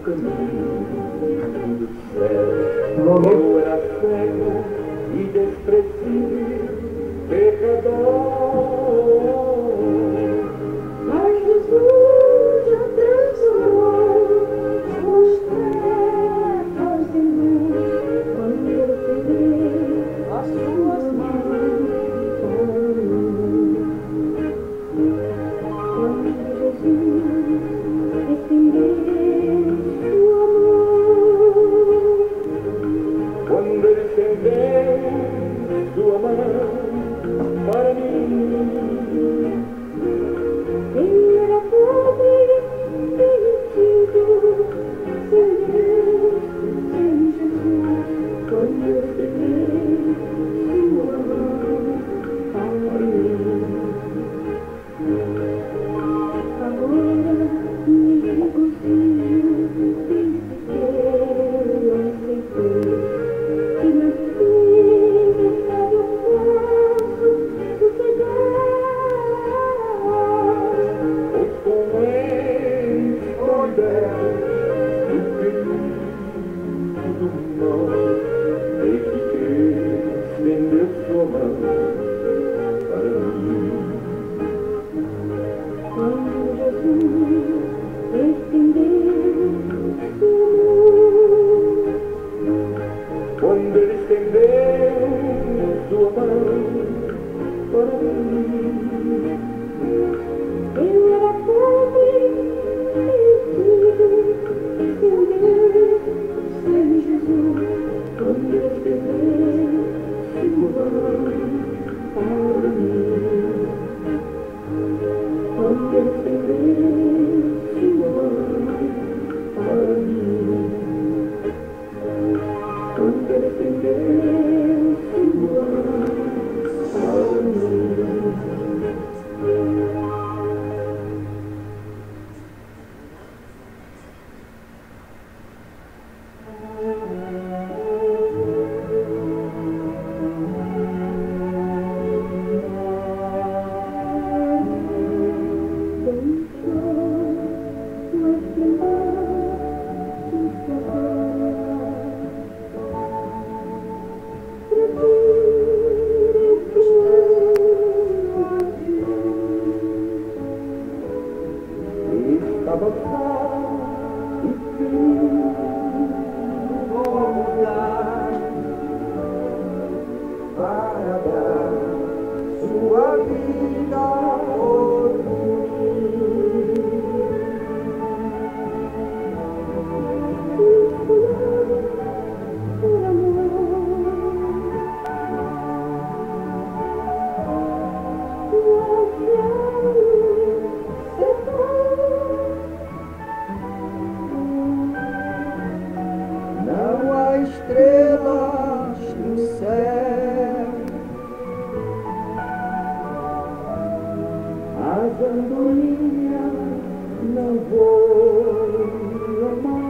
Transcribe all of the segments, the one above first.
caminho do céu. Eu era cego e desprezível, pecador, mas Jesus já transformou os trevas em luz quando eu peguei as suas mãos para mim. Quando Jesus estendeu sua mão, quando ele estendeu sua mão para mim, ele era pobre, perdido, sem Deus, sem Jesus. Quando eu estendei sua mão para mim, agora me regozijo, penso que eu aceitei, que na tempestade eu posso sossegar, pois com ele estou liberto do perigo do mal, desde que estendeu sua mão para mim. Quando Jesus estendeu sua mão, quando ele estendeu sua mão para mim, eu era pobre, perdido, sem Deus, sem Jesus. Quando ele estendeu sua mão para mim, quando ele estendeu sua mão para mim, quando ele estendeu sua mão para mim. Estava só e frio no lugar para dar sua vida por mim. Por amor, não há estrelas no céu, as andorinhas não voam mais,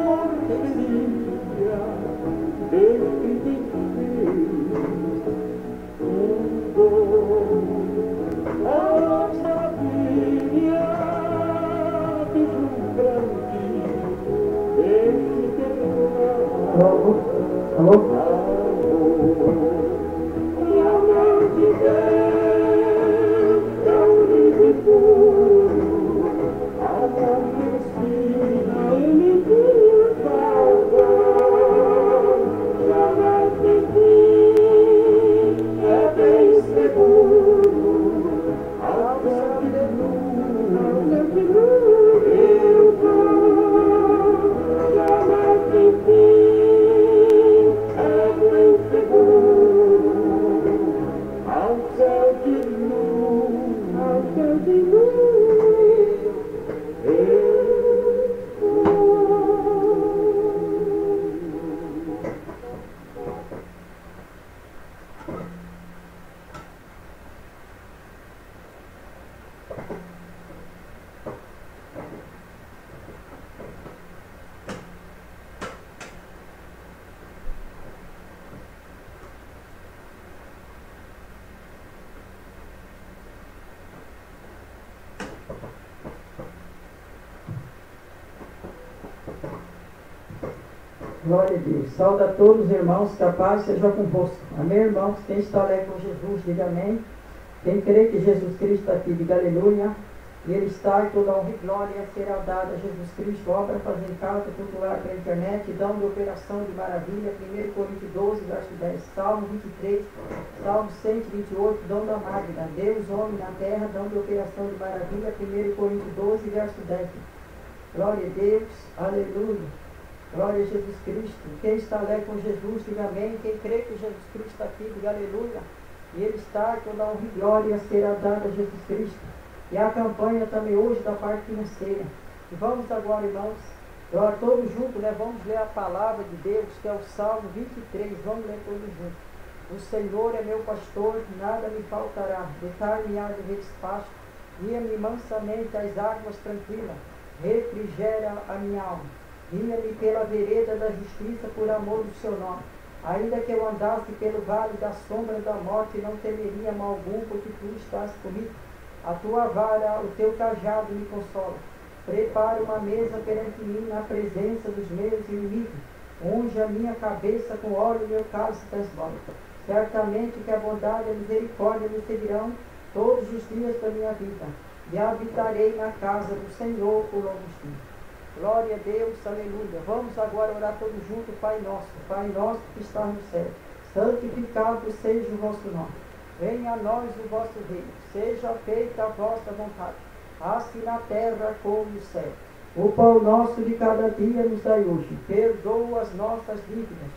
porteria definitiva, a sabia deslumbrante, esse amor, e a mão de Deus é o livre puro, a mão de Espírito ele viu salvou, jamais tem fim, é bem seguro, ao céu de luz, eu vou, jamais tem fim, é bem seguro, ao céu de luz, ao céu de luz, eu vou. Glória a Deus. Saúde a todos os irmãos, que a paz seja convosco. Amém, irmãos? Quem está alegre com Jesus, diga amém. Quem crê que Jesus Cristo está aqui, diga aleluia. E Ele está, e toda honra e glória será dada a Jesus Cristo, obra fazer em casa, cultuar pela internet, dão de operação de maravilha, 1 Coríntios 12, verso 10, Salmo 23, Salmo 128, dão da Magna, Deus, homem na terra, dão de operação de maravilha, 1 Coríntios 12, verso 10. Glória a Deus, aleluia. Glória a Jesus Cristo. Quem está alegre com Jesus, diga amém. Quem crê que Jesus Cristo está aqui, diga aleluia. E Ele está, e toda honra e glória será dada a Jesus Cristo. E a campanha também hoje da parte financeira. E vamos agora, irmãos, agora todos juntos, né? Vamos ler a palavra de Deus, que é o Salmo 23. Vamos ler todos juntos. O Senhor é meu pastor, nada me faltará. Deitar-me-á de verdes pastos, guia-me mansamente às águas tranquilas, refrigera a minha alma. Guia-me pela vereda da justiça por amor do seu nome. Ainda que eu andasse pelo vale da sombra da morte, não temeria mal algum, porque tu estás comigo. A tua vara, o teu cajado me consola. Prepara uma mesa perante mim na presença dos meus inimigos. Unge a minha cabeça com óleo e meu cálice transborda. Certamente que a bondade e a misericórdia me seguirão todos os dias da minha vida. E habitarei na casa do Senhor por longos dias. Glória a Deus, aleluia. Vamos agora orar todos juntos, Pai nosso que está no céu, santificado seja o vosso nome. Venha a nós o vosso reino, seja feita a vossa vontade, assim na terra como no céu. O pão nosso de cada dia nos dai hoje, perdoa as nossas dívidas,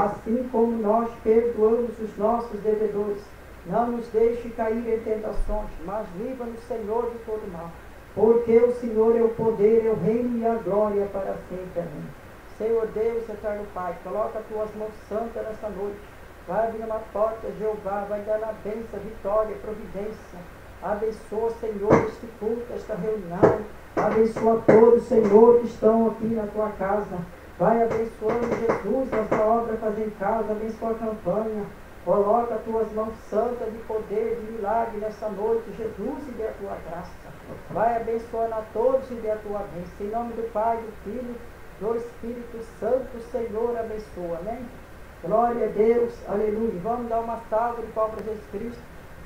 assim como nós perdoamos os nossos devedores. Não nos deixe cair em tentações, mas livra-nos, Senhor, de todo mal. Porque o Senhor é o poder, é o reino e a glória para sempre. Amém. Senhor Deus, eterno Pai, coloca as tuas mãos santas nessa noite. Vai abrir uma porta, Jeová, vai dar a bênção, vitória, providência. Abençoa, Senhor, este culto, esta reunião. Abençoa todos, Senhor, que estão aqui na tua casa. Vai abençoando, Jesus, essa obra fazer em casa. Abençoa a campanha. Coloca as tuas mãos santas de poder, de milagre nessa noite, Jesus, e dê a tua graça. Vai abençoando a todos e dê a tua bênção. Em nome do Pai, do Filho, do Espírito Santo, Senhor, abençoa. Amém? Glória a Deus, aleluia. Vamos dar uma salva de palmas para Jesus Cristo.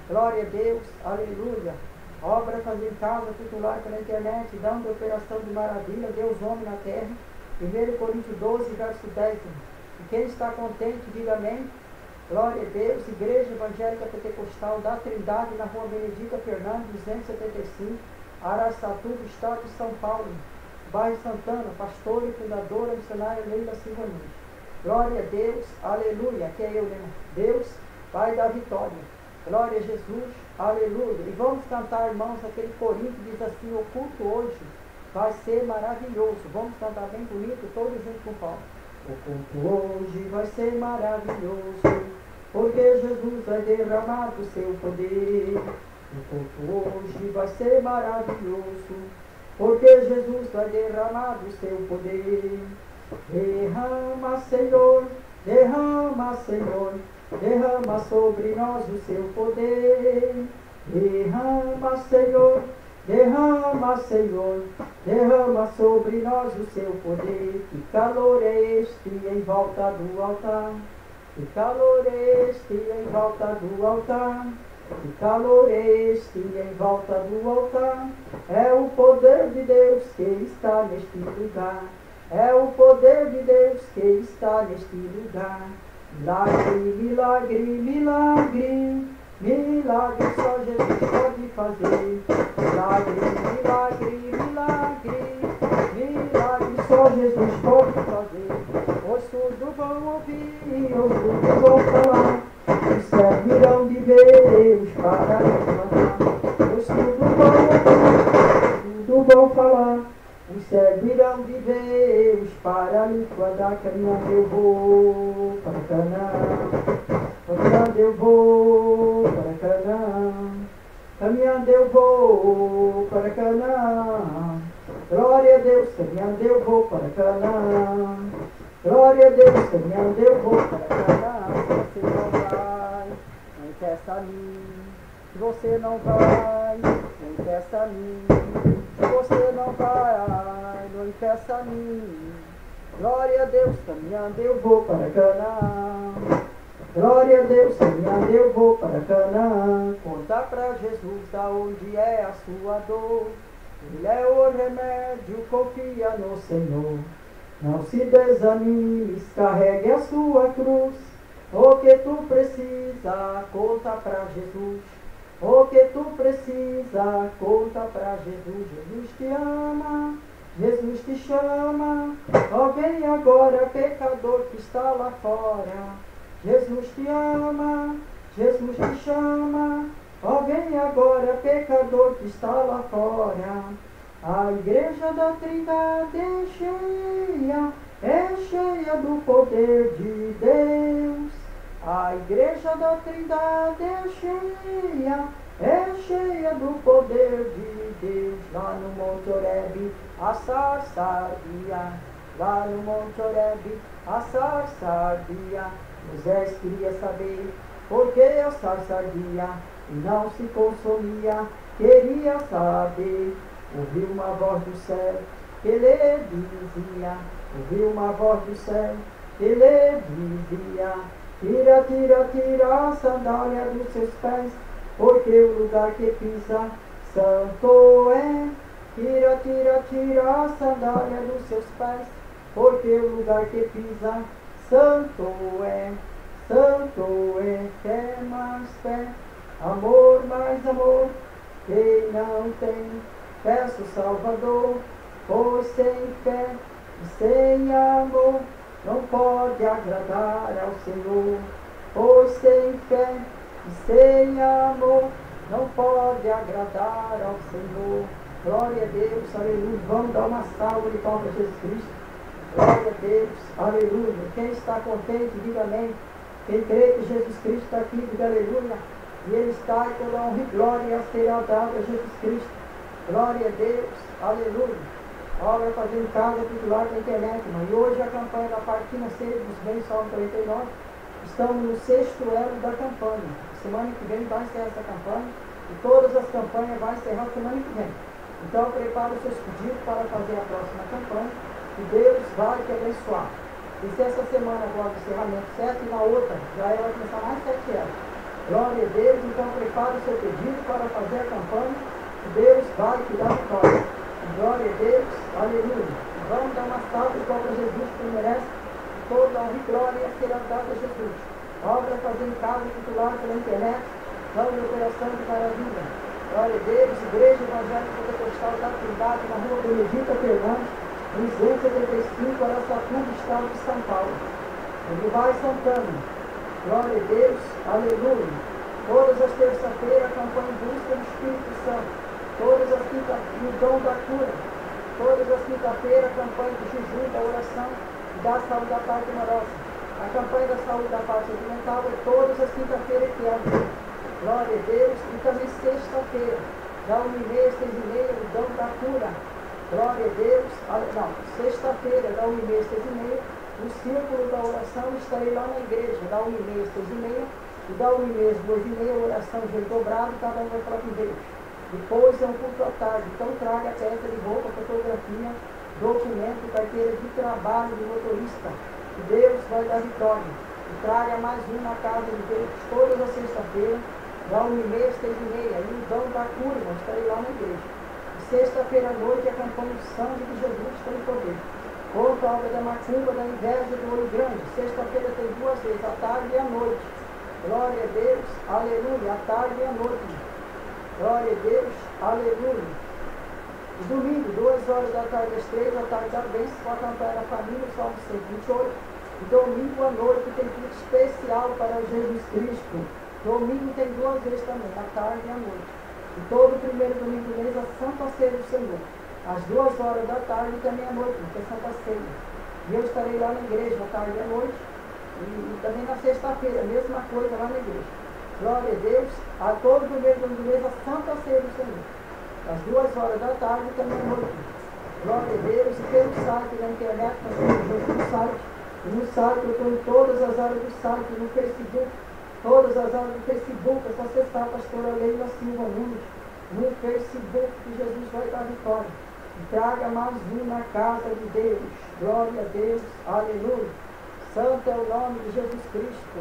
Glória a Deus, aleluia. Obra fazer em casa, titular pela internet, dando operação de maravilha, Deus, homem na terra. 1 Coríntios 12, verso 10. E quem está contente, diga amém. Glória a Deus, Igreja Evangélica Pentecostal da Trindade, na rua Benedita Fernandes, 275, Araçatuba, estado de São Paulo, bairro Santana, pastora e fundadora, missionária Leila Silvaninho. Glória a Deus, aleluia, que é eu, né? Deus vai dar vitória. Glória a Jesus, aleluia. E vamos cantar, irmãos, aquele corinho que diz assim: o culto hoje vai ser maravilhoso. Vamos cantar bem bonito, todos juntos com o Paulo. O culto hoje vai ser maravilhoso, porque Jesus vai derramar do seu poder. O culto hoje vai ser maravilhoso, porque Jesus vai derramar do seu poder. Senhor, derrama, Senhor, derrama sobre nós o seu poder. Derrama, Senhor, derrama, Senhor, derrama sobre nós o seu poder. Que calor é este em volta do altar? Que calor é este em volta do altar? Que calor é este em volta do altar? É o poder de Deus que está neste lugar. É o poder de Deus que está neste lugar. Milagre, milagre, milagre, milagre só Jesus pode fazer. Milagre, milagre, milagre, milagre só Jesus pode fazer. Os surdos vão ouvir, os surdos vão falar, os cegos virão de Deus para reclamar. Os surdos vão ouvir, os surdos vão falar, os cegos virão de Deus para lhe guardar. Caminhando eu vou para Canaã, caminhando eu vou para Canaã, caminhando eu vou para Canaã. Glória a Deus, caminhando eu vou para Canaã. Glória a Deus, caminhando eu vou para Canaã. Se você não vai, não impeça a mim. Se você não vai, não impeça a mim. Se você não vai, não impeça a mim. Glória a Deus, caminhando eu vou para Canaã. Glória a Deus, caminhando eu vou para Canaã. Conta para Jesus da onde é a sua dor. Ele é o remédio, confia no Senhor. Não se desanime, carregue a sua cruz. O que tu precisa, conta para Jesus. O que tu precisa, conta para Jesus. Jesus te ama, Jesus te chama. Ó, vem agora, pecador que está lá fora. Jesus te ama, Jesus te chama. Ó, vem agora, pecador que está lá fora. A Igreja da Trindade é cheia do poder de Deus. A Igreja da Trindade é cheia do poder de Deus. Lá no Monte Horebe, a sarça ardia. Lá no Monte Horebe, a sarça ardia. Moisés queria saber por que a sarça ardia e não se consumia. Queria saber. Ouviu uma voz do céu que lhe dizia. Ouviu uma voz do céu que lhe dizia: tira, tira, tira a sandália dos seus pés, porque o lugar que pisa santo é. Tira, tira, tira a sandália dos seus pés, porque o lugar que pisa santo é. Santo é. Fé mais fé, amor mais amor. Quem não tem, peço Salvador, pois sem fé e sem amor não pode agradar ao Senhor. Pois sem fé e sem amor não pode agradar ao Senhor. Glória a Deus, aleluia. Vamos dar uma salva de palmas a Jesus Cristo. Glória a Deus, aleluia. Quem está contente, diga amém. Quem crê que Jesus Cristo está aqui, diga aleluia. E Ele está, e toda honra e glória será dada a Jesus Cristo. Glória a Deus, aleluia. Obra fazendo casa titular da internet, irmão. E hoje a campanha da parte financeira dos bens Salmo 49. Estamos no 6º elo da campanha. Semana que vem vai encerrar essa campanha. E todas as campanhas vão encerrar semana que vem. Então prepare os seus pedidos para fazer a próxima campanha. E Deus vai te abençoar. E se essa semana agora o encerramento 7 e na outra, já vai começar mais 7 elos. Glória a Deus, então prepare o seu pedido para fazer a campanha. Deus vai te dar vitória. Glória a Deus, aleluia. Vamos dar uma salva de palmas a Jesus que merece. Toda honra e glória será dada a Jesus. Obra fazendo casa titular pela internet. Plano de operação de maravilha. Glória a Deus, Igreja Evangélica Pentecostal da Trindade, na rua Benedita Fernandes, 275, Araçatuba, estado de São Paulo. Vai Santana. Glória a Deus, aleluia. Todas as terças-feiras, a campanha em busca do Espírito Santo. Todas as quintas-feiras, o dom da cura. Todas as quintas-feiras, a campanha do jejum, da oração e da saúde da parte amorosa. A campanha da saúde da parte sentimental é todas as quintas-feiras que é. Glória a Deus. E também sexta-feira, da 1h30 às 6h30, o dom da cura. Glória a Deus. Não, sexta-feira, da 1h30 às 6h30, No círculo da oração, estarei lá na igreja, da 1h30 às 6h30, e da 1h30 às 2h30, oração de joelho dobrado, cada um vai falar com Deus. Depois é um culto à tarde, então traga peça de roupa, fotografia, documento, carteira de trabalho do motorista. Que Deus vai dar vitória. E traga mais um na casa de Deus, todas as sexta-feira, da 1h30 às 6h30, e o dom da curva, estarei lá na igreja. E sexta-feira à noite, a campanha do sangue de Jesus tem poder. Contra a obra da macumba, da inveja do olho grande. Sexta-feira tem 2 vezes, à tarde e à noite. Glória a Deus, aleluia, à tarde e à noite. Glória a Deus, aleluia. E domingo, 2 horas da tarde às 3, à tarde da bênção, para cantar a família, Salmo 128. E domingo à noite tem culto especial para Jesus Cristo. Domingo tem 2 vezes também, à tarde e à noite. E todo primeiro domingo do mês, a Santa Ceia do Senhor. Às 2 horas da tarde e também à noite, que é Santa Ceia. E eu estarei lá na igreja, à tarde e à noite. E também na sexta-feira, a mesma coisa lá na igreja. Glória a Deus, a todo primeiro domingo do mês, a Santa Ceia do Senhor. Às 2 horas da tarde e também à noite. Glória a Deus, e pelo site, na internet, nós temos no site. E no site, eu estou em todas as áreas do site, no Facebook. Todas as áreas do Facebook, é só acessar a Pastora Leila Silva Nunes. No Facebook, que Jesus vai dar vitória. E traga mais um na casa de Deus. Glória a Deus, aleluia. Santo é o nome de Jesus Cristo.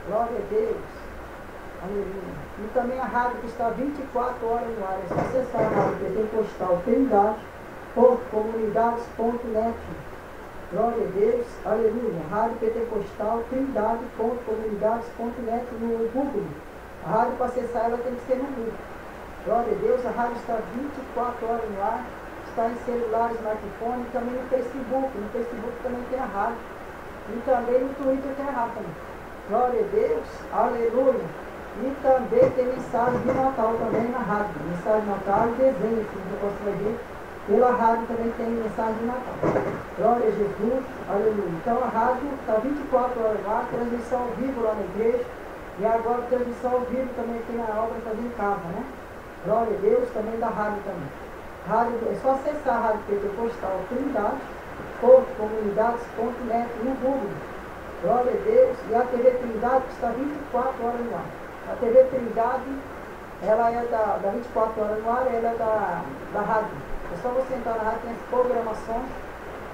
Glória a Deus. Aleluia. E também a rádio que está 24 horas no ar. É só acessar a rádio Pentecostal Trindade, comunidades.net. Glória a Deus. Aleluia. Rádio Pentecostal Trindade, comunidades.net no Google. A rádio para acessar ela tem que ser no Google. Glória a Deus. A rádio está 24 horas no ar. Está em celular, smartphone, e também no Facebook. No Facebook também tem a rádio. E também no Twitter tem a rádio também. Glória a Deus, aleluia. E também tem mensagem de Natal também na rádio. Mensagem de Natal e desenho, que você possa ver. Pela rádio também tem mensagem de Natal. Glória a Jesus, aleluia. Então a rádio está 24 horas lá, transmissão ao vivo lá na igreja. E agora transmissão ao vivo também tem a obra fazer em casa, né? Glória a Deus, também da rádio também. Rádio, é só acessar a rádio Pentecostal Trindade, comunidades.net no Google. Glória a Deus. E a TV Trindade que está 24 horas no ar. A TV Trindade, ela é da 24 horas no ar, ela é da rádio. É só você entrar na rádio, tem as programações.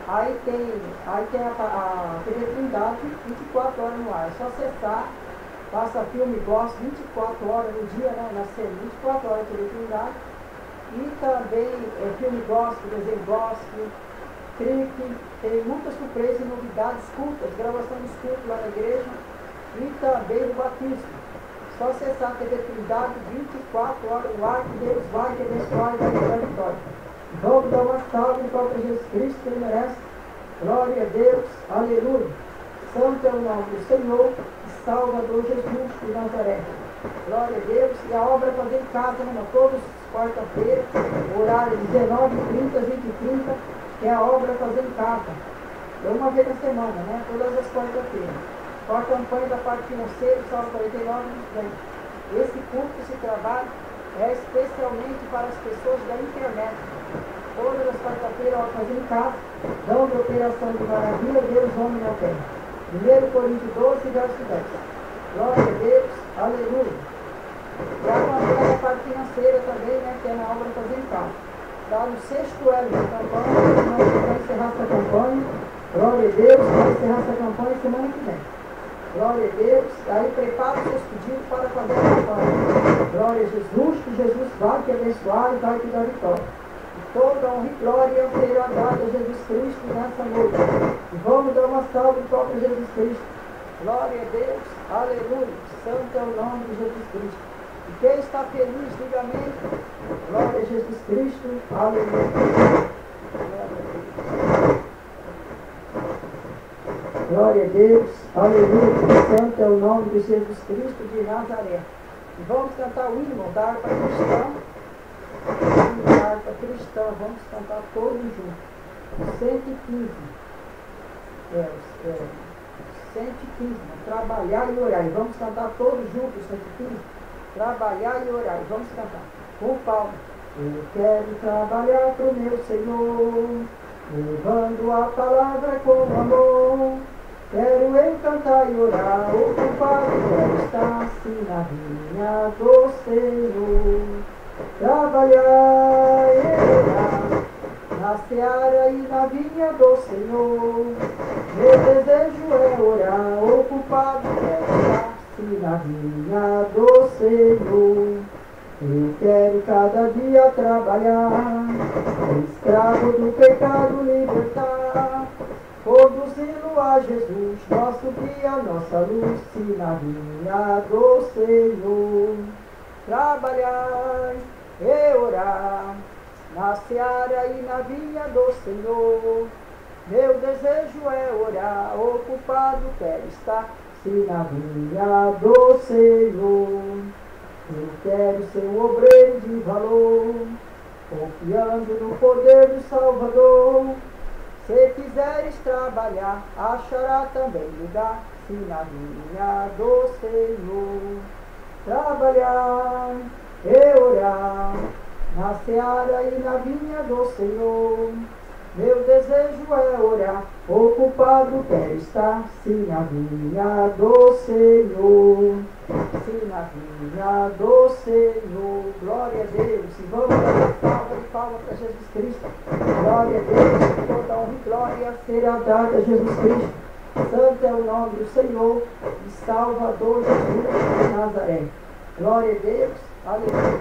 Aí tem a TV Trindade 24 horas no ar. É só acessar, passa filme gospel 24 horas no dia, né? Na série 24 horas a TV Trindade. E também filme gospel, desenho gospel, clipe, tem muitas surpresas e novidades, cultas, gravação dos cultos lá na igreja e também o batismo. Só acessar a TV Trindade 24 horas no ar, que Deus vai te abençoar e vai te dar vitória. Vamos dar uma salva em próprio Jesus Cristo, que Ele merece. Glória a Deus, aleluia. Santo é o nome do Senhor e Salvador Jesus de Nazaré. Glória a Deus. E a obra é fazer em casa, né, irmão? Todos quarta-feira, horário 19h30 às 20h30, que é a obra fazer em casa. É uma vez na semana, né? Todas as quarta-feiras. Com a campanha da parte financeira, salvo 49 dos bens. Esse culto, esse trabalho, é especialmente para as pessoas da internet. Todas as quarta-feiras, ela fazer em casa, dão de operação de maravilha, Deus, homem na terra. 1 Coríntios 12, verso 10. Glória a Deus, aleluia. E a campanha da parte financeira também, né, que é na obra fazer em casa. Está no 6º ano da campanha, nós vamos encerrar essa campanha. Glória a Deus, vai encerrar essa campanha semana que vem. Glória a Deus, aí prepara os seus pedidos para fazer a campanha. Glória a Jesus, que Jesus vai te abençoar e vai te dar vitória. E toda honra e glória será dada a Jesus Cristo nessa noite. E vamos dar uma salva em próprio Jesus Cristo. Glória a Deus, aleluia, santo é o nome de Jesus Cristo. E quem está feliz, diga amém. Glória a Jesus Cristo, aleluia. Glória a Deus, aleluia, santo é o nome de Jesus Cristo de Nazaré. E vamos cantar o hino da harpa cristã. Da harpa cristã, vamos cantar todos juntos. 115. 115, trabalhar e orar. E vamos cantar todos juntos, 115. Trabalhar e orar. E vamos cantar com palmas. Eu quero trabalhar para o meu Senhor, levando a palavra com amor. Quero eu cantar e orar, ocupado quero estar assim na vinha do Senhor. Trabalhar e orar na seara e na vinha do Senhor. Meu desejo é orar, ocupado quero estar assim na vinha do Senhor. Eu quero cada dia trabalhar, escravo do pecado libertar, conduzi-lo a Jesus, nosso guia, nossa luz, se na vinha do Senhor. Trabalhar e orar na seara e na vinha do Senhor. Meu desejo é orar, ocupado quero estar, se na vinha do Senhor. Eu quero ser um obreiro de valor, confiando no poder do Salvador. Se quiseres trabalhar, achará também lugar, se na vinha do Senhor. Trabalhar e orar na seara e na vinha do Senhor. Meu desejo é orar, ocupado quero estar, se na vinha do Senhor. Se na vinha do Senhor. Glória a Deus. E vamos dar uma salva de palmas para Jesus Cristo. Glória a Deus. Toda honra e glória será dada a Jesus Cristo. Santo é o nome do Senhor e Salvador Jesus de Nazaré. Glória a Deus. Aleluia.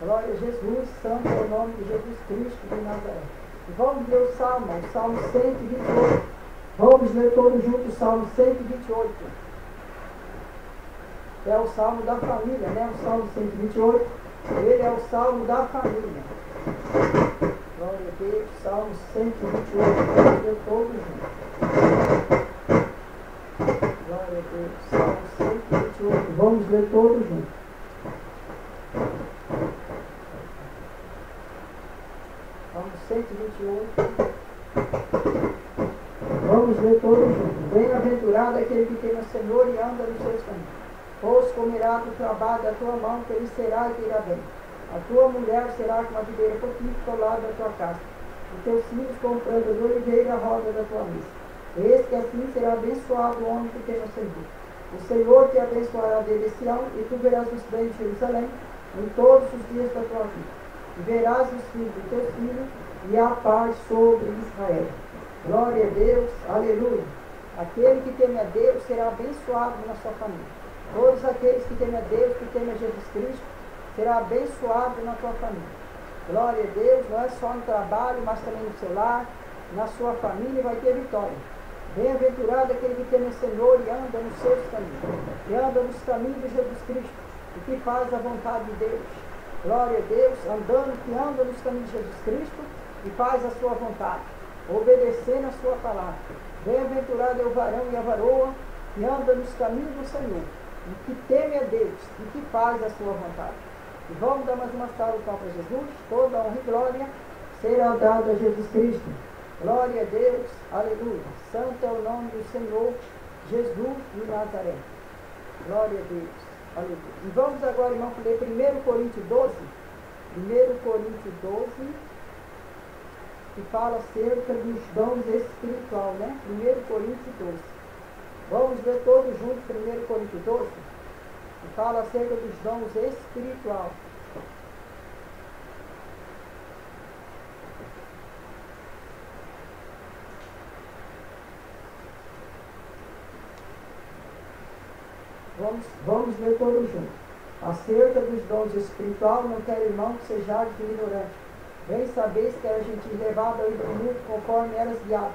Glória a Jesus. Santo é o nome de Jesus Cristo de Nazaré. E vamos ler o Salmo 128. Vamos ler todos juntos o Salmo 128. É o Salmo da família, né? O Salmo 128. Ele é o Salmo da família. Glória a Deus. Salmo 128. Vamos ler todos juntos. Glória a Deus. Salmo 128. Vamos ler todos juntos. Salmo 128. Vamos ler todos juntos. Bem-aventurado aquele que teme o Senhor e anda nos seus caminhos. Pois comerá do trabalho da tua mão, que ele será e te irá bem. A tua mulher será como a videira frutífera ao lado da tua casa. Os teus filhos como planta de oliveira à roda da tua mesa. Eis que assim será abençoado o homem que teme o Senhor. O Senhor te abençoará desde Sião, e tu verás os bens de Jerusalém em todos os dias da tua vida. E verás os filhos dos teus filhos, e a paz sobre Israel. Glória a Deus, aleluia. Aquele que teme a Deus será abençoado na sua família. Todos aqueles que temem a Deus, que temem a Jesus Cristo, será abençoado na tua família. Glória a Deus, não é só no trabalho, mas também no seu lar, na sua família vai ter vitória. Bem-aventurado aquele que teme o Senhor e anda nos seus caminhos, e anda nos caminhos de Jesus Cristo, e que faz a vontade de Deus. Glória a Deus, que anda nos caminhos de Jesus Cristo e faz a sua vontade, obedecendo a sua palavra. Bem-aventurado é o varão e a varoa que anda nos caminhos do Senhor, e que teme a Deus e que faz a sua vontade. E vamos dar mais uma salva para Jesus. Toda honra e glória será dada a Jesus Cristo. Glória a Deus, aleluia. Santo é o nome do Senhor Jesus de Nazaré. Glória a Deus, aleluia. E vamos agora, irmão, ler 1 Coríntios 12. 1 Coríntios 12, que fala acerca dos dons espiritual, né? 1 Coríntios 12. Vamos ler todos juntos 1 Coríntios 12, que fala acerca dos dons espiritual. Vamos ler todos juntos. Acerca dos dons espiritual, não quero, irmão, que sejais ignorante. Bem sabeis que era gentil levado ao mundo conforme eras guiado.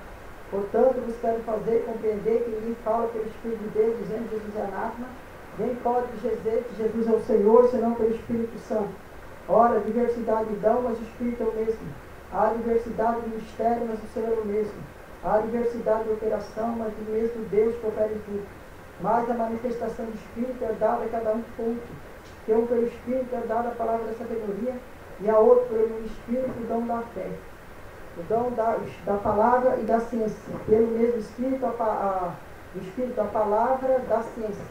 Portanto, vos quero fazer compreender que ninguém fala pelo Espírito de Deus, dizendo que Jesus é anátema, nem pode dizer que Jesus é o Senhor, senão pelo Espírito Santo. Ora, diversidade de dom, mas o Espírito é o mesmo. Há diversidade de mistério, mas o Senhor é o mesmo. Há diversidade de operação, mas o mesmo Deus que opera em tudo. Mas a manifestação do Espírito é dada a cada um por útil. Que um pelo Espírito é dada a palavra da sabedoria, e a outro pelo Espírito o dom da fé. O dom da palavra e da ciência. Pelo mesmo Espírito, o Espírito a palavra da ciência.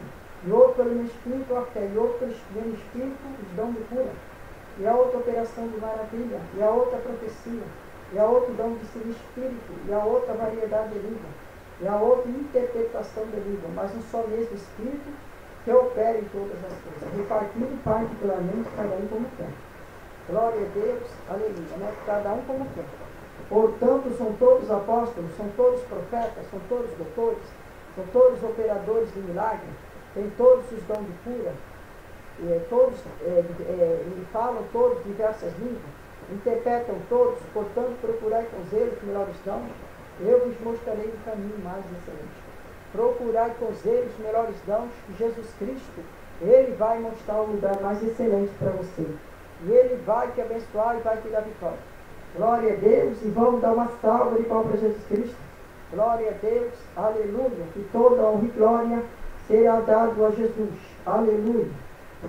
E outro pelo mesmo Espírito a fé. E outro pelo mesmo Espírito os dom de cura. E a outra operação de maravilha. E a outra profecia. E a outra dom de ser Espírito. E a outra variedade de língua. e a outra interpretação da língua, mas um só mesmo Espírito que opera em todas as coisas, repartindo particularmente cada um como quer. Glória a Deus, aleluia, né? Cada um como quer. Portanto, são todos apóstolos, são todos profetas, são todos doutores, são todos operadores de milagre, têm todos os dons de cura, e falam todos diversas línguas, interpretam todos, portanto, procurai com zelo os melhores dons, eu vos mostrarei o caminho mais excelente. Procurai com zelo os melhores dons, que Jesus Cristo, Ele vai mostrar o lugar mais excelente para você. E Ele vai te abençoar e vai te dar vitória. Glória a Deus, e vamos dar uma salva de palmas para Jesus Cristo. Glória a Deus, aleluia, que toda honra e glória será dado a Jesus. Aleluia.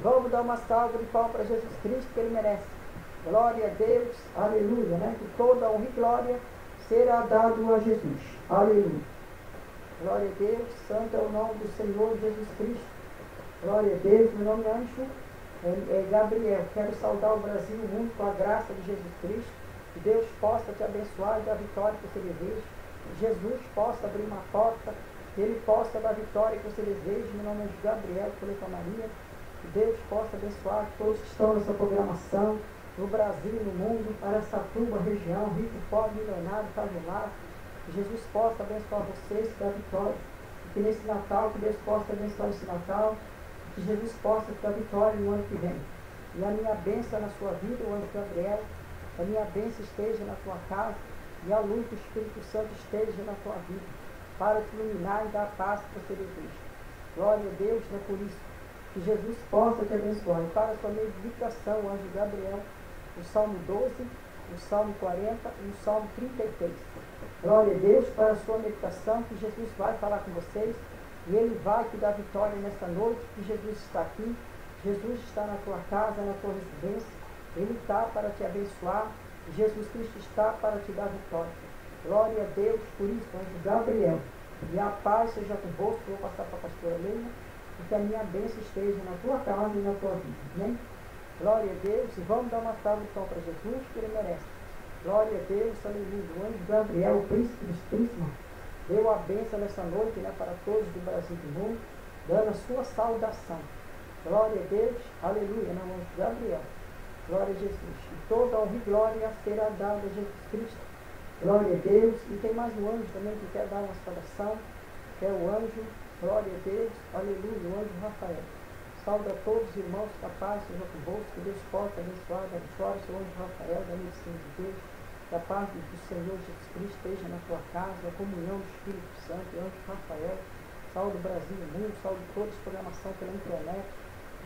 Vamos dar uma salva de palmas para Jesus Cristo, que Ele merece. Glória a Deus, aleluia, né? Que toda honra e glória será dado a Jesus. Aleluia. Glória a Deus, santo é o nome do Senhor Jesus Cristo. Glória a Deus, meu nome é anjo é Gabriel. Quero saudar o Brasil e o mundo com a graça de Jesus Cristo. Que Deus possa te abençoar e dar a vitória que você deseja. Que Jesus possa abrir uma porta, que Ele possa dar a vitória que você deseja. Meu nome é Gabriel, Coleta Maria. Que Deus possa abençoar todos que estão nessa programação, no Brasil e no mundo, para essa turma, região, rico, pobre, milionário, favelado. Que Jesus possa abençoar vocês, dar vitória. E que nesse Natal, que Deus possa abençoar esse Natal. Que Jesus possa dar vitória no ano que vem. E a minha bênção na sua vida, o anjo Gabriel, a minha bênção esteja na tua casa, e a luz do Espírito Santo esteja na tua vida, para te iluminar e dar a paz que você deseja. Glória a Deus, né, por isso. Que Jesus possa te abençoar. E para a sua meditação, o anjo Gabriel, o Salmo 12, o Salmo 40 e o Salmo 33. Glória a Deus, para a sua meditação, que Jesus vai falar com vocês, e Ele vai te dar vitória nessa noite, que Jesus está aqui, Jesus está na tua casa, na tua residência, Ele está para te abençoar, Jesus Cristo está para te dar vitória. Glória a Deus, por isso, anjo Gabriel, e a paz seja convosco. Vou passar para a Pastora Leila, e que a minha bênção esteja na tua casa e na tua vida, amém? Glória a Deus, e vamos dar uma salva de palmas para Jesus, que Ele merece. Glória a Deus, aleluia. O anjo Gabriel, o príncipe dos príncipes, deu a bênção nessa noite, né, para todos do Brasil e do mundo, dando a sua saudação. Glória a Deus, aleluia, no anjo Gabriel. Glória a Jesus. E toda honra e glória será dada a Jesus Cristo. Glória a Deus. E tem mais um anjo também que quer dar uma saudação, que é o anjo, glória a Deus, aleluia, o anjo Rafael. Salve a todos os irmãos, que a paz seja convosco, que Deus possa abençoar, da vitória, seu anjo Rafael, da medicina de Deus. Que a paz do Senhor Jesus Cristo esteja na tua casa, a comunhão do Espírito Santo, o anjo Rafael. Saúde o Brasil e o mundo, saúde toda a programação pela internet.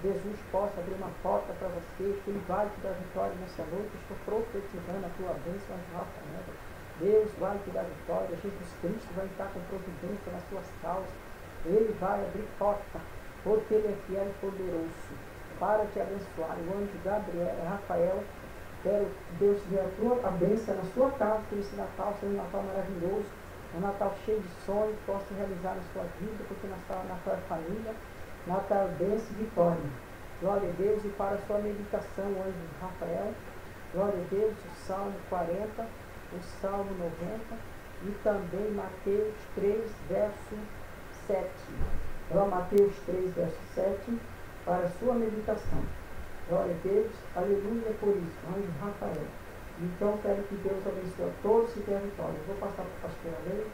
Jesus possa abrir uma porta para você, que Ele vai te dar vitória nessa noite. Estou profetizando a tua bênção, anjo Rafael. Deus vai te dar vitória, Jesus Cristo vai estar com providência nas suas causas. Ele vai abrir porta, porque Ele é fiel e poderoso para te abençoar. O anjo Gabriel, Rafael, quero que Deus dê a bênção na sua casa, que esse Natal seja um Natal maravilhoso, um Natal cheio de sonhos, que possa realizar na sua vida, porque Natal é família, Natal é bênção e vitória. Glória a Deus. E para a sua meditação, o anjo Rafael, glória a Deus, o Salmo 40, o Salmo 90 e também Mateus 3, verso 7. Então, Mateus 3, verso 7, para a sua meditação. Glória a Deus, aleluia, por isso, anjo Rafael. Então, quero que Deus abençoe a todos e tenha vitória. Eu vou passar para a Pastora Leila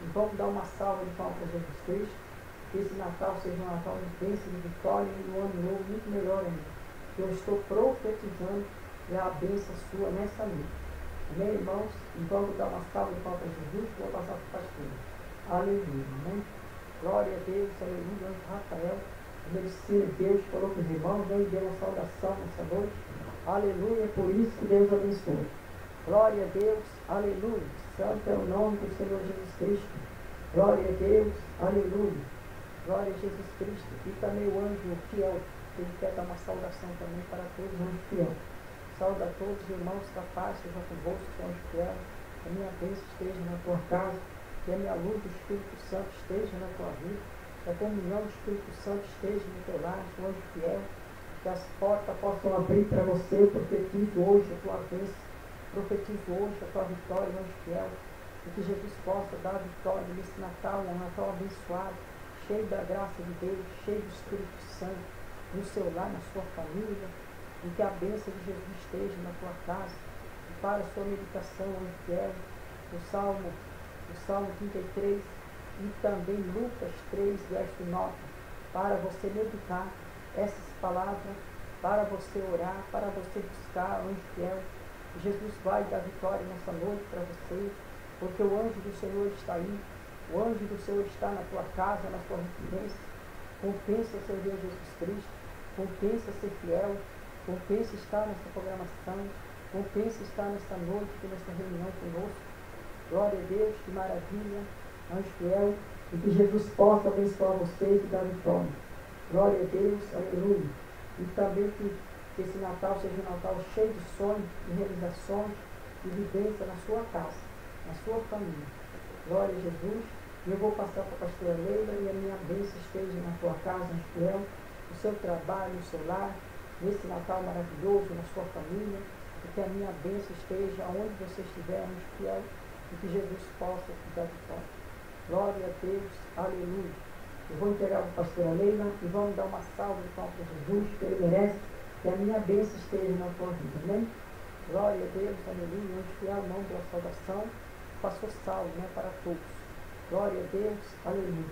e vamos dar uma salva de palmas para Jesus Cristo. Que esse Natal seja um Natal de bênção, de vitória e um ano novo muito melhor ainda. Que eu estou profetizando e a bênção sua nessa noite. Amém, irmãos? E vamos dar uma salva de palmas para Jesus. Vou passar para a Pastora. Aleluia, amém? Glória a Deus, aleluia, anjo Rafael. Medicina de Deus, falou com os irmãos, vem dê uma saudação nessa noite. Aleluia, por isso que Deus abençoe. Glória a Deus, aleluia. Santo é o nome do Senhor Jesus Cristo. Glória a Deus, aleluia. Glória a Jesus Cristo. E também o anjo fiel, que ele quer dar uma saudação também para todos os anjos fiel. Sauda a todos os irmãos, que a paz seja convosco, anjo fiel. Que a minha bênção esteja na tua casa, que a minha luz do Espírito Santo esteja na tua vida. Que a comunhão do Espírito Santo esteja no teu lar, seu anjo fiel, que as portas possam abrir para você. Eu profetizo hoje a tua bênção, profetizo hoje a tua vitória, anjo fiel, e que Jesus possa dar vitória nesse Natal, um Natal abençoado, cheio da graça de Deus, cheio do Espírito Santo, no seu lar, na sua família, e que a bênção de Jesus esteja na tua casa, e para a sua meditação, fiel, o Salmo 33, e também Lucas 3, verso 9, para você meditar essas palavras, para você orar, para você buscar o fiel. Jesus vai dar vitória nessa noite para você, porque o anjo do Senhor está aí, o anjo do Senhor está na tua casa, na tua residência. Compensa servir a Jesus Cristo, compensa ser fiel, compensa estar nessa programação, compensa estar nessa noite, nessa reunião conosco. Glória a Deus, que maravilha, anjo fiel, e que Jesus possa abençoar vocês e dar vitória. Glória a Deus, aleluia. E também que esse Natal seja um Natal cheio de sonhos, de realizações, de vivência na sua casa, na sua família. Glória a Jesus. E eu vou passar para a Pastora Leila e a minha bênção esteja na tua casa, anjo fiel, no seu trabalho, no seu lar, nesse Natal maravilhoso, na sua família, e que a minha bênção esteja onde você estiver, anjo fiel, e que Jesus possa te dar vitória. Glória a Deus, aleluia. Eu vou entregar para a Pastora Leila e vamos dar uma salva de palmas para Jesus, que Ele merece, que a minha bênção esteja na tua vida, amém? Glória a Deus, aleluia. Anjo fiel, mão pela salvação, passou salvo, né, para todos. Glória a Deus, aleluia.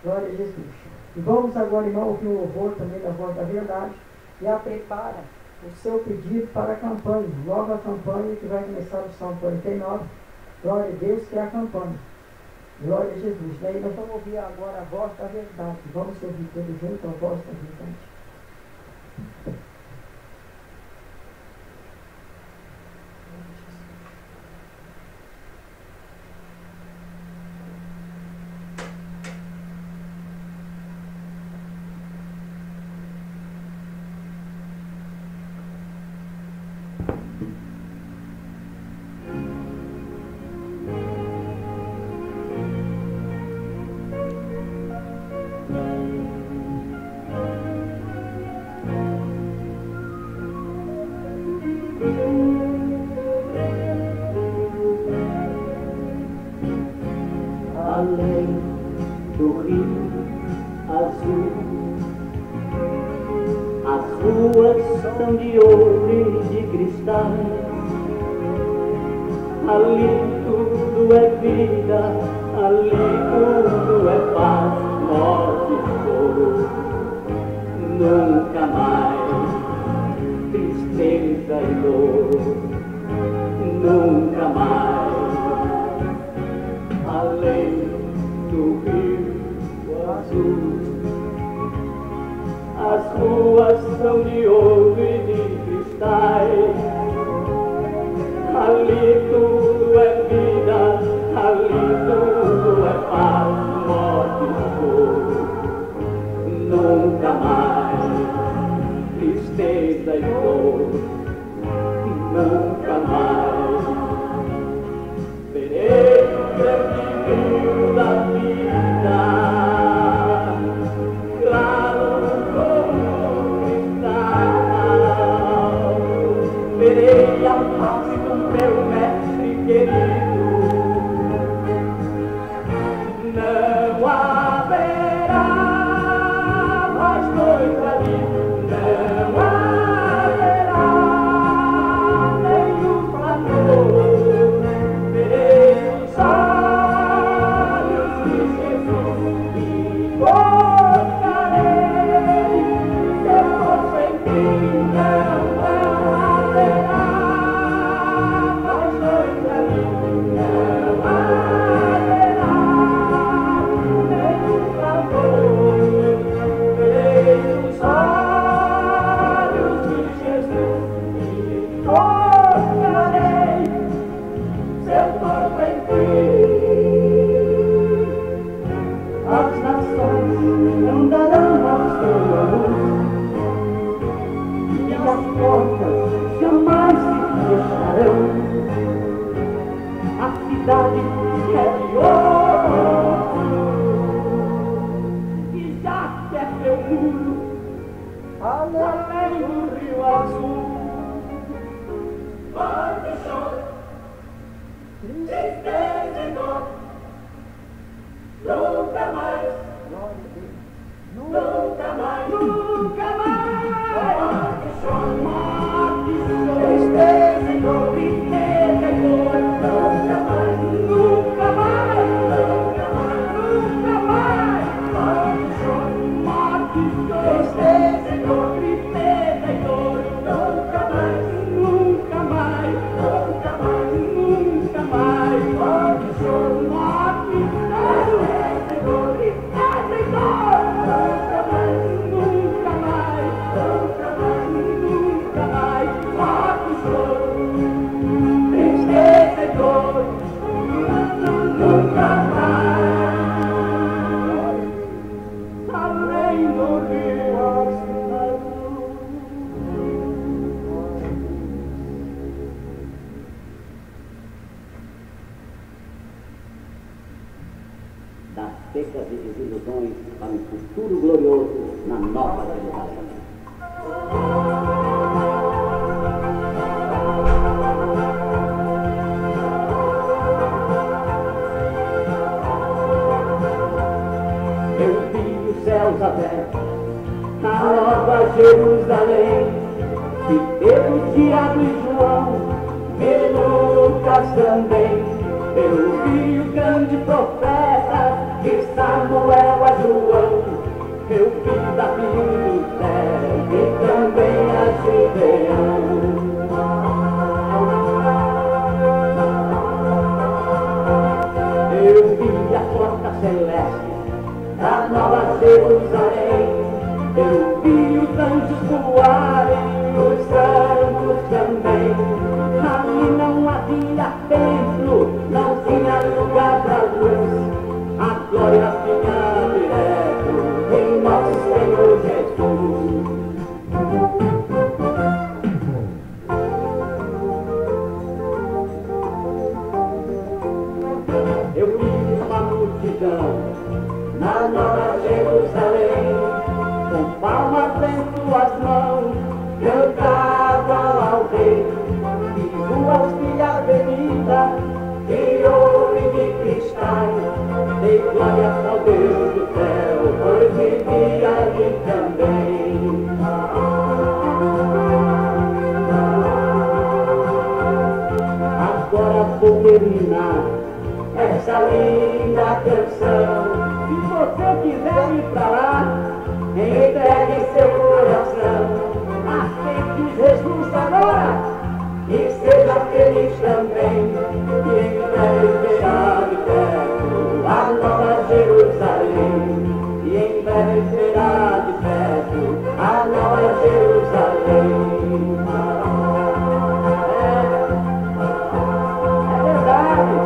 Glória a Jesus. E vamos agora, irmão, ouvir o louvor também da voz da verdade. Já prepara o seu pedido para a campanha. Logo a campanha que vai começar o Salmo 49. Glória a Deus, que é a campanha. Glória a Jesus. Daí nós vamos ouvir agora a voz da verdade. Vamos ouvir todos juntos a voz da verdade. Além do rio azul, as ruas são de ouro e de cristal. Ali tudo é vida, ali tudo é paz, morte e dor. Nunca mais tristeza e dor, nunca mais. Além do rio azul, as ruas são de ouro e de cristais. Ali tudo é vida, ali tudo é paz, morte e dor. Nunca mais tristeza e dor, nunca mais. Verei o grande rio da vida, claro como cristal. Verei a face do meu mestre querido. Não haverá mais noite ali, não haverá nenhum clamor. Verei os olhos de Jesus e tocarei seu corpo em mim. Não haverá mais noite ali, não haverá nenhum clamor. Verei os olhos de Jesus e tocarei seu corpo em ti. As nações andarão ao seu luz e as portas jamais se fecharão. A cidade é de ouro e já quer seu muro além do rio azul. Vai, choro, tristeza nunca mais, nunca mais. Tristeza e dor, tristeza e dor, nunca mais, nunca mais, nunca mais, nunca mais. Tristeza e dor, tristeza e dor, nunca mais, nunca mais, nunca mais, nunca mais. Morte, tristeza e dor, tristeza e dor, nunca mais, nunca mais, nunca mais, nunca mais. Morte, tristeza e dor, nunca mais. Além do rio azul. Das secas e desilusões para um futuro glorioso na nova Jerusalém. Eu vi os céus abertos na nova Jerusalém, e Pedro, Tiago e João, e Lucas também. Eu vi o grande profeta, de Samuel a João. Eu vi Davi do céu e também a Gideão. Eu vi a porta celeste da nova Jerusalém. Eu vi os anjos voarem, os santos também. Ali não havia templo, não tinha lugar para luz. A glória vinha direto em nosso Senhor Jesus. Eu vi uma multidão na nova Jerusalém, com palmas em suas mãos, cantavam ao Rei. E ruas de avenida, de ouro e de cristais, dei glória ao Deus do céu, pois vivi ali também. Agora vou terminar essa linda canção. Se você quiser ir pra lá, entregue seu coração. Aceite Jesus agora e seja feliz também. E em breve verá de perto a nova Jerusalém. E em breve verá de perto a nova Jerusalém. É verdade.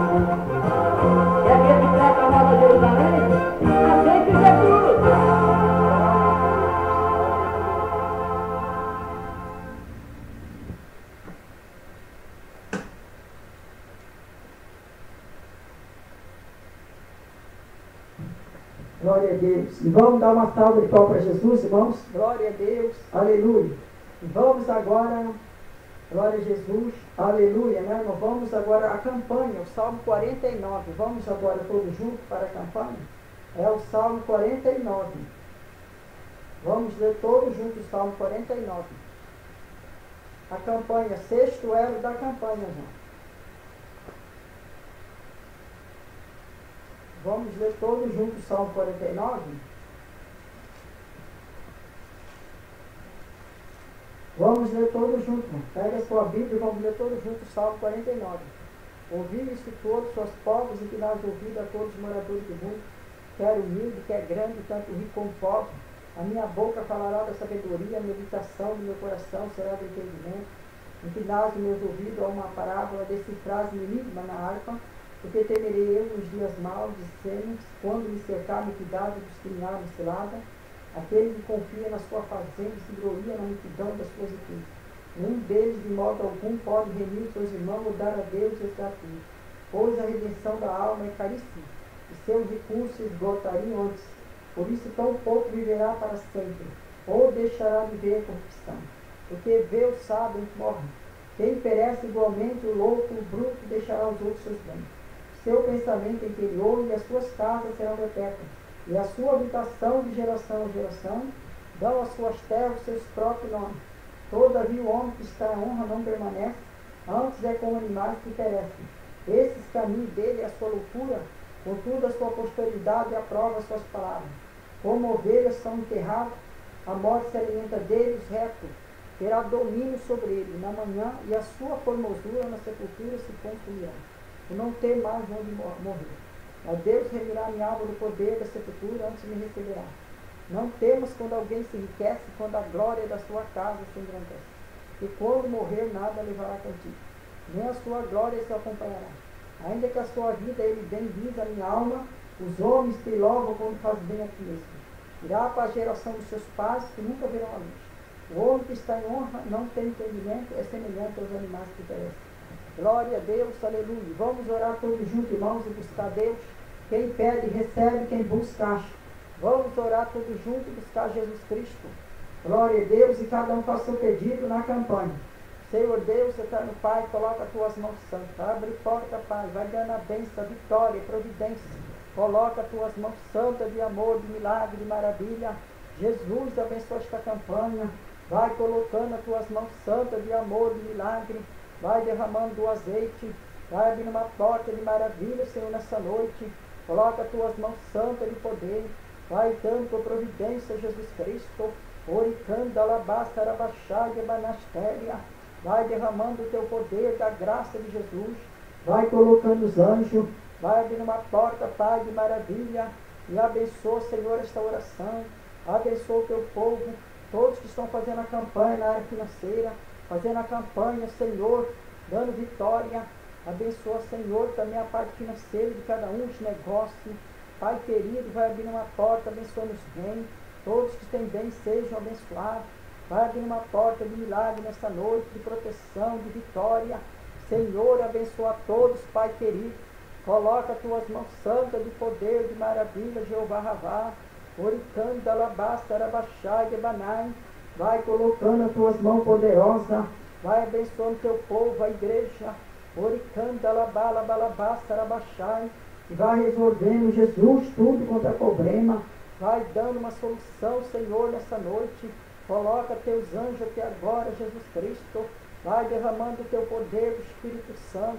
Quer ver de perto a nova Jerusalém? Aceite Jesus. Glória a Deus. E vamos dar uma salva de palmas para Jesus, irmãos? Glória a Deus. Aleluia. E vamos agora, glória a Jesus, aleluia, né, irmão? Vamos agora à campanha, o Salmo 49. Vamos agora todos juntos para a campanha? É o Salmo 49. Vamos ler todos juntos o Salmo 49. A campanha, sexto elo da campanha, irmão. Vamos ler todos juntos o Salmo 49? Vamos ler todos juntos. Pega a sua Bíblia e vamos ler todos juntos o Salmo 49. Ouvi isso todos os povos e que dás ouvido a todos os moradores do mundo. Quer humilde, quer grande, tanto rico como pobre. A minha boca falará da sabedoria, a meditação do meu coração será do entendimento. Inclinás os meus ouvidos a uma parábola, decifrais um enigma na harpa. Porque temerei eu nos dias maus, dissemos, quando me cercar a iniquidade dos que me amam cilada, aquele que confia na sua fazenda e se gloria na multidão das suas riquezas. Nenhum deles, de modo algum, pode remir os seus irmãos ou dar a Deus resgatuno, pois a redenção da alma é caríssima, e seus recursos esgotariam antes. Por isso tão pouco viverá para sempre, ou deixará de ver a corrupção. Porque vê o sábio e morre. Quem perece igualmente, o louco, o bruto, deixará os outros seus bens. Seu pensamento interior e as suas casas serão perpétuas. e a sua habitação de geração a geração, dão às suas terras seus próprios nomes. Todavia o homem que está em honra não permanece, antes é como animais que perecem. Esses caminhos dele é a sua loucura, contudo a sua prosperidade aprova as suas palavras. Como ovelhas são enterradas, a morte se alimenta dele, os retos terá domínio sobre ele na manhã, e a sua formosura na sepultura se consumirá, por não ter mais onde morrer. A Deus revirá minha alma do poder da sepultura, antes me receberá. Não temas quando alguém se enriquece, quando a glória da sua casa se engrandece. E quando morrer, nada levará contigo, nem a sua glória se acompanhará. Ainda que a sua vida ele bendiga a minha alma, os homens te louvam quando faz bem a ti mesmo. Irá para a geração dos seus pais, que nunca verão a luz. O homem que está em honra não tem entendimento, é semelhante aos animais que perecem. Glória a Deus, aleluia. Vamos orar todos juntos, irmãos, e buscar Deus. Quem pede, recebe, quem busca, acha. Vamos orar todos juntos e buscar Jesus Cristo. Glória a Deus, e cada um faz seu pedido na campanha. Senhor Deus, eterno Pai, coloca as tuas mãos santas. Abre porta, Pai, vai dando a bênção, vitória, providência. Coloca as tuas mãos santas de amor, de milagre, de maravilha. Jesus, abençoa esta campanha. Vai colocando as tuas mãos santas de amor, de milagre. Vai derramando do azeite. Vai abrindo uma porta de maravilha, Senhor, nessa noite. Coloca as tuas mãos santas de poder. Vai dando por providência, Jesus Cristo. Oricanda, alabasta, arabaxá, ebanastéria. Vai derramando o teu poder da graça de Jesus. Vai colocando os anjos. Vai abrindo uma porta, Pai, de maravilha. E abençoa, Senhor, esta oração. Abençoa o teu povo. Todos que estão fazendo a campanha na área financeira. Fazendo a campanha, Senhor, dando vitória. Abençoa, Senhor, também a parte financeira de cada um, os negócios. Pai querido, vai abrindo uma porta, abençoando os bens. Todos que têm bem sejam abençoados. Vai abrindo uma porta de milagre nessa noite, de proteção, de vitória. Senhor, abençoa a todos, Pai querido. Coloca as tuas mãos santas de poder, de maravilha, Jeová Ravá. Oricanda, alabasta, arabaxá, ebanai. Vai colocando as tuas mãos poderosas. Vai abençoando teu povo, a igreja. Oricanda, alabá, alabasta, arabaxai. E vai resolvendo, Jesus, tudo quanto é problema. Vai dando uma solução, Senhor, nessa noite. Coloca teus anjos aqui agora, Jesus Cristo. Vai derramando o teu poder do Espírito Santo.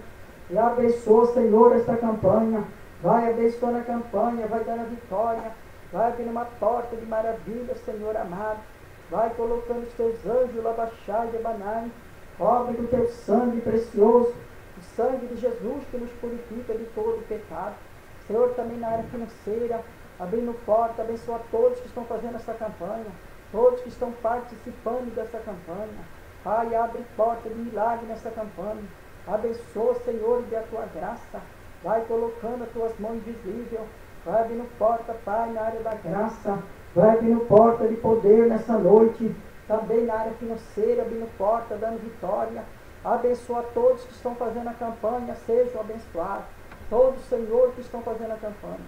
E abençoa, Senhor, esta campanha. Vai abençoando a campanha, vai dando a vitória. Vai abrindo uma porta de maravilha, Senhor amado. Vai colocando os teus anjos, labaxai, ebanai. Cobre com o teu sangue precioso. O sangue de Jesus que nos purifica de todo o pecado. Senhor, também na área financeira, abrindo porta, abençoa todos que estão fazendo essa campanha. Todos que estão participando dessa campanha. Pai, abre porta de milagre nessa campanha. Abençoa, Senhor, e dê a tua graça. Vai colocando as tuas mãos invisíveis. Vai abrindo porta, Pai, na área da graça. Vai abrindo porta de poder nessa noite. Também na área financeira, abrindo porta, dando vitória. Abençoa todos que estão fazendo a campanha, sejam abençoados. Todos, Senhor, que estão fazendo a campanha.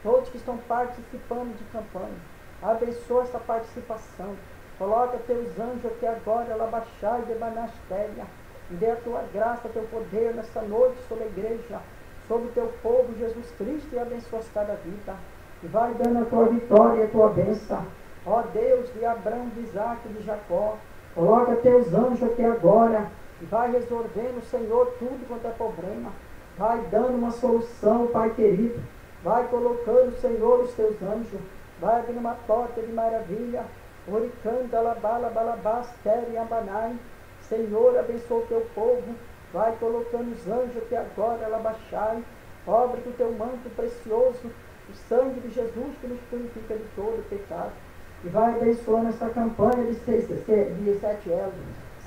Todos que estão participando de campanha. Abençoa essa participação. Coloca teus anjos aqui agora, labaxai, debanastéria. E dê a tua graça, teu poder nessa noite sobre a igreja, sobre o teu povo, Jesus Cristo, e abençoa cada vida. E vai dando a tua vitória e a tua bênção. Ó Deus de Abraão, de Isaac e de Jacó, coloca teus anjos aqui agora. E vai resolvendo, Senhor, tudo quanto é problema. Vai dando uma solução, Pai querido. Vai colocando, Senhor, os teus anjos. Vai abrindo uma porta de maravilha. Oricanda, alabala, balabás, tere, ambanai. Senhor, abençoa o teu povo. Vai colocando os anjos aqui agora, alabaxai. Cobre com o teu manto precioso o sangue de Jesus que nos purifica de todo pecado. E vai abençoando essa campanha de 7 elos.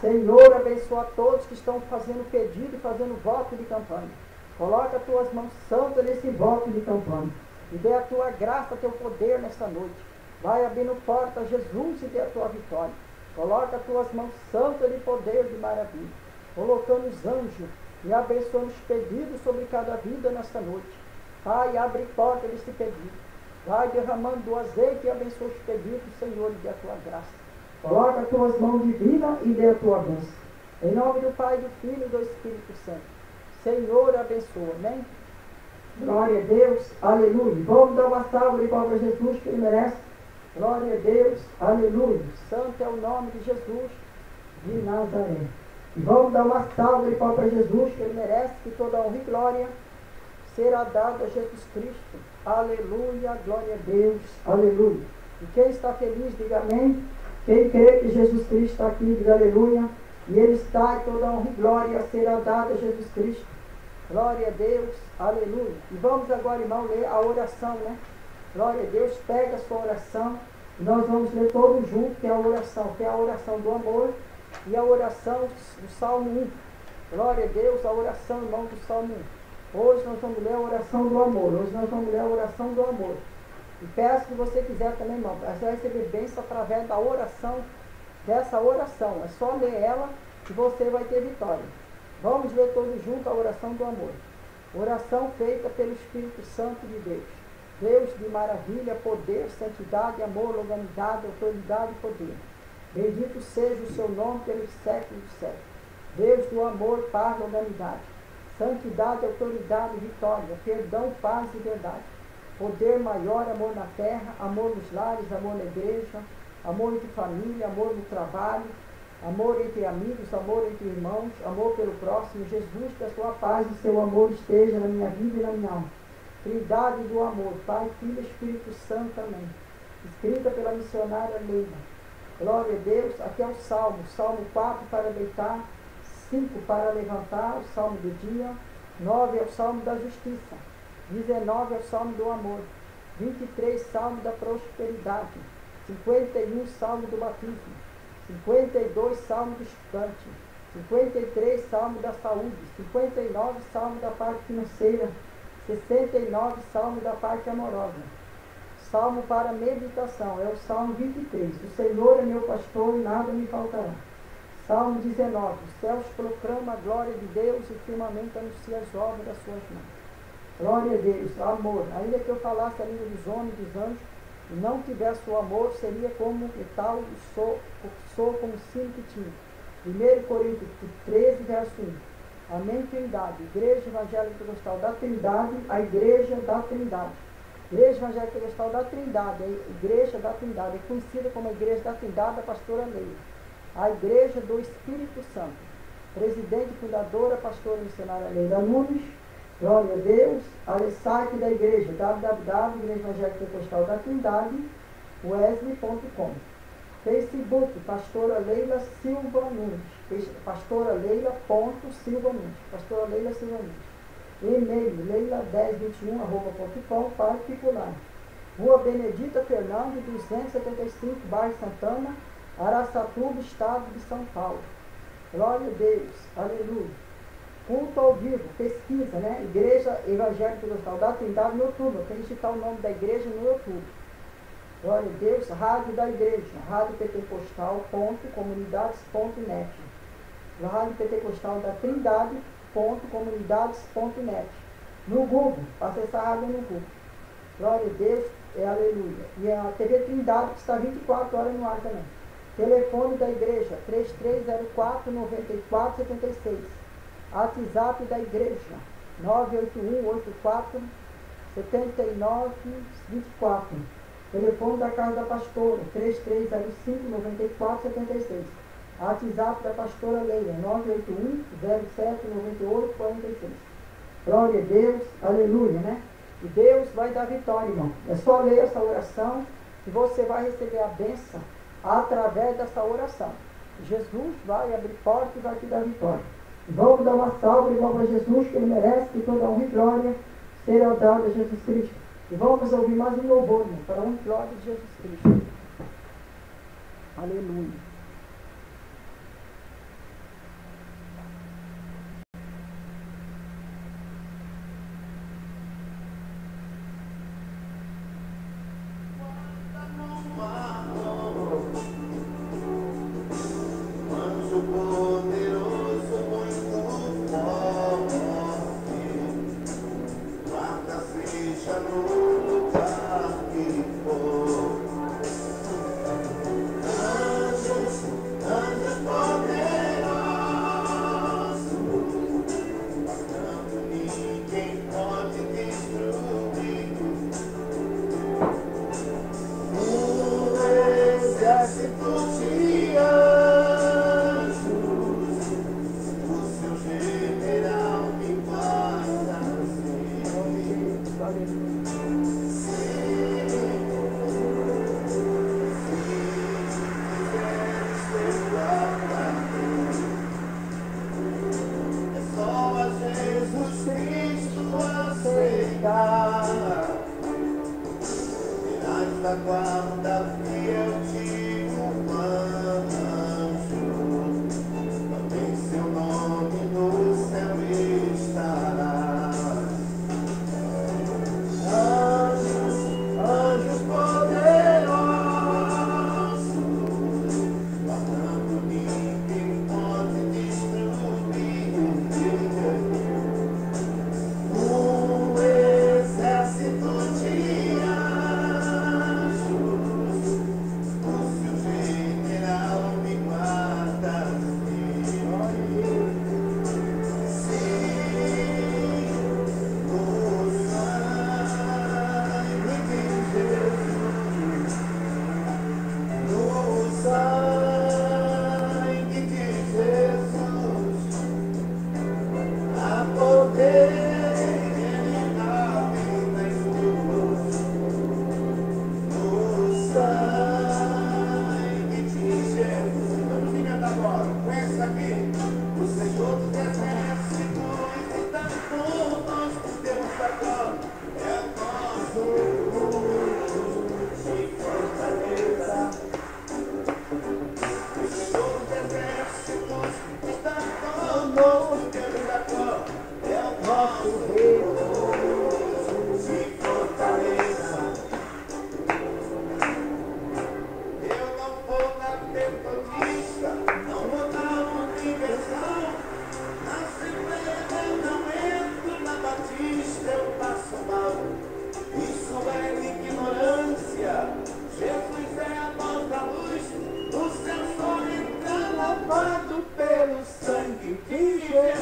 Senhor, abençoa a todos que estão fazendo pedido e fazendo voto de campanha. Coloca as tuas mãos santas nesse voto de campanha. E dê a tua graça, teu poder nessa noite. Vai abrindo porta a Jesus e dê a tua vitória. Coloca as tuas mãos santas de poder, de maravilha. Colocando os anjos e abençoando os pedidos sobre cada vida nesta noite. Pai, abre porta desse pedido. Vai derramando do azeite e abençoa os pedidos, Senhor, e dê a tua graça. Coloca as tuas mãos de vida e dê a tua bênção. Em nome do Pai, do Filho e do Espírito Santo. Senhor, abençoa. Amém? Glória a Deus, aleluia. Vamos dar uma salva de palmas para Jesus, que Ele merece. Glória a Deus, aleluia. Santo é o nome de Jesus de Nazaré. E vamos dar uma salva de palmas para Jesus, que Ele merece, que toda honra e glória será dada a Jesus Cristo. Aleluia, glória a Deus, aleluia. E quem está feliz, diga amém. Quem crê que Jesus Cristo está aqui, diga aleluia. E Ele está, e toda honra e glória será dada a Jesus Cristo. Glória a Deus, aleluia. E vamos agora, irmão, ler a oração, né? Glória a Deus, pega a sua oração. E nós vamos ler todos juntos, que é a oração do amor e a oração do Salmo 1. Glória a Deus, a oração, irmão, do Salmo 1. Hoje nós vamos ler a oração do amor. Hoje nós vamos ler a oração do amor. E peço que você quiser também, irmão, você vai receber bênção através da oração, dessa oração. É só ler ela que você vai ter vitória. Vamos ler todos juntos a oração do amor. Oração feita pelo Espírito Santo de Deus. Deus de maravilha, poder, santidade, amor, longanimidade, autoridade e poder. Bendito seja o seu nome pelos séculos dos séculos. Deus do amor, paz, longanimidade. Santidade, autoridade, vitória, perdão, paz e verdade. Poder maior, amor na terra, amor nos lares, amor na igreja, amor entre família, amor no trabalho, amor entre amigos, amor entre irmãos, amor pelo próximo. Jesus, que a sua paz e seu amor esteja na minha vida e na minha alma. Trindade do amor, Pai, Filho e Espírito Santo, amém. Escrita pela missionária Leila. Glória a Deus. Aqui é o Salmo. Salmo 4 para deitar, 5 para levantar, o Salmo do dia. 9 é o Salmo da justiça. 19 é o Salmo do amor. 23, Salmo da prosperidade. 51, Salmo do batismo. 52, Salmo do estudante. 53, Salmo da saúde. 59, Salmo da parte financeira. 69, Salmo da parte amorosa. Salmo para meditação, é o Salmo 23. O Senhor é meu pastor e nada me faltará. Salmo 19. Os céus proclamam a glória de Deus e o firmamento anuncia as obras das suas mãos. Glória a Deus, amor. Ainda que eu falasse a língua dos homens e dos anjos, e não tivesse o amor, seria como metal, sou como sino que tinha. 1 Coríntios 13, verso 1. Amém, Trindade. Igreja Evangélica Pentecostal da Trindade, a Igreja da Trindade. Igreja Evangélica Pentecostal da Trindade, a Igreja da Trindade, é conhecida como a Igreja da Trindade da Pastora Leila. A Igreja do Espírito Santo. Presidente e fundadora, pastora missionária Leila Nunes. Glória a Deus. O site da Igreja, www.Igreja Evangélica Pentecostal da Trindade, wesley.com. Facebook, Pastora Leila Silva Nunes. Pastora Leila.Silva Nunes. Pastora Leila Silva Nunes. E-mail, leila1021@com, particular. Rua Benedita Fernandes, 275, bairro Santana, Araçatuba, estado de São Paulo. Glória a Deus. Aleluia. Culto ao vivo, pesquisa, né? Igreja Evangélica da Trindade no YouTube. Tem que digitar o nome da igreja no YouTube. Glória a Deus. Rádio da igreja, Rádio Pentecostal.comunidades.net. Rádio Pentecostal da Trindade.comunidades.net. No Google, acessar a rádio no Google. Glória a Deus, aleluia. E a TV Trindade, que está 24 horas no ar também. Telefone da igreja, 3304-9476. WhatsApp da igreja, 981-84-7924. Telefone da casa da pastora, 3305-9476. WhatsApp da pastora Leila, 981-079846. Glória a Deus, aleluia, né? E Deus vai dar vitória, irmão. É só ler essa oração e você vai receber a bênção através dessa oração. Jesus vai abrir porta e vai te dar vitória. Vamos dar uma salva, irmão, para Jesus, que Ele merece, que toda honra e glória será dada a Jesus Cristo. E vamos ouvir mais um louvor, irmão, para a honra e glória de Jesus Cristo. Aleluia. Anjo guarda fiel de um anjo, também seu nome no céu estará. Anjos, anjos poderosos, guardando ninguém pode destruir. Um exército de anjos, o seu general me guarda firme. Sim, no sangue de Jesus, no sangue de Jesus, há poder. O Senhor dos exércitos está conosco, Deus agora é o nosso luxo de fortaleza. O Senhor dos exércitos está conosco, Deus agora é o nosso luxo de fortaleza. Eu não vou na metodista, não vou na universal, na Assembleia eu não entro, na Batista eu passo mal. Isso é ignorância. Jesus é a voz da luz, o seu sol está lavado pelo sangue de Jesus.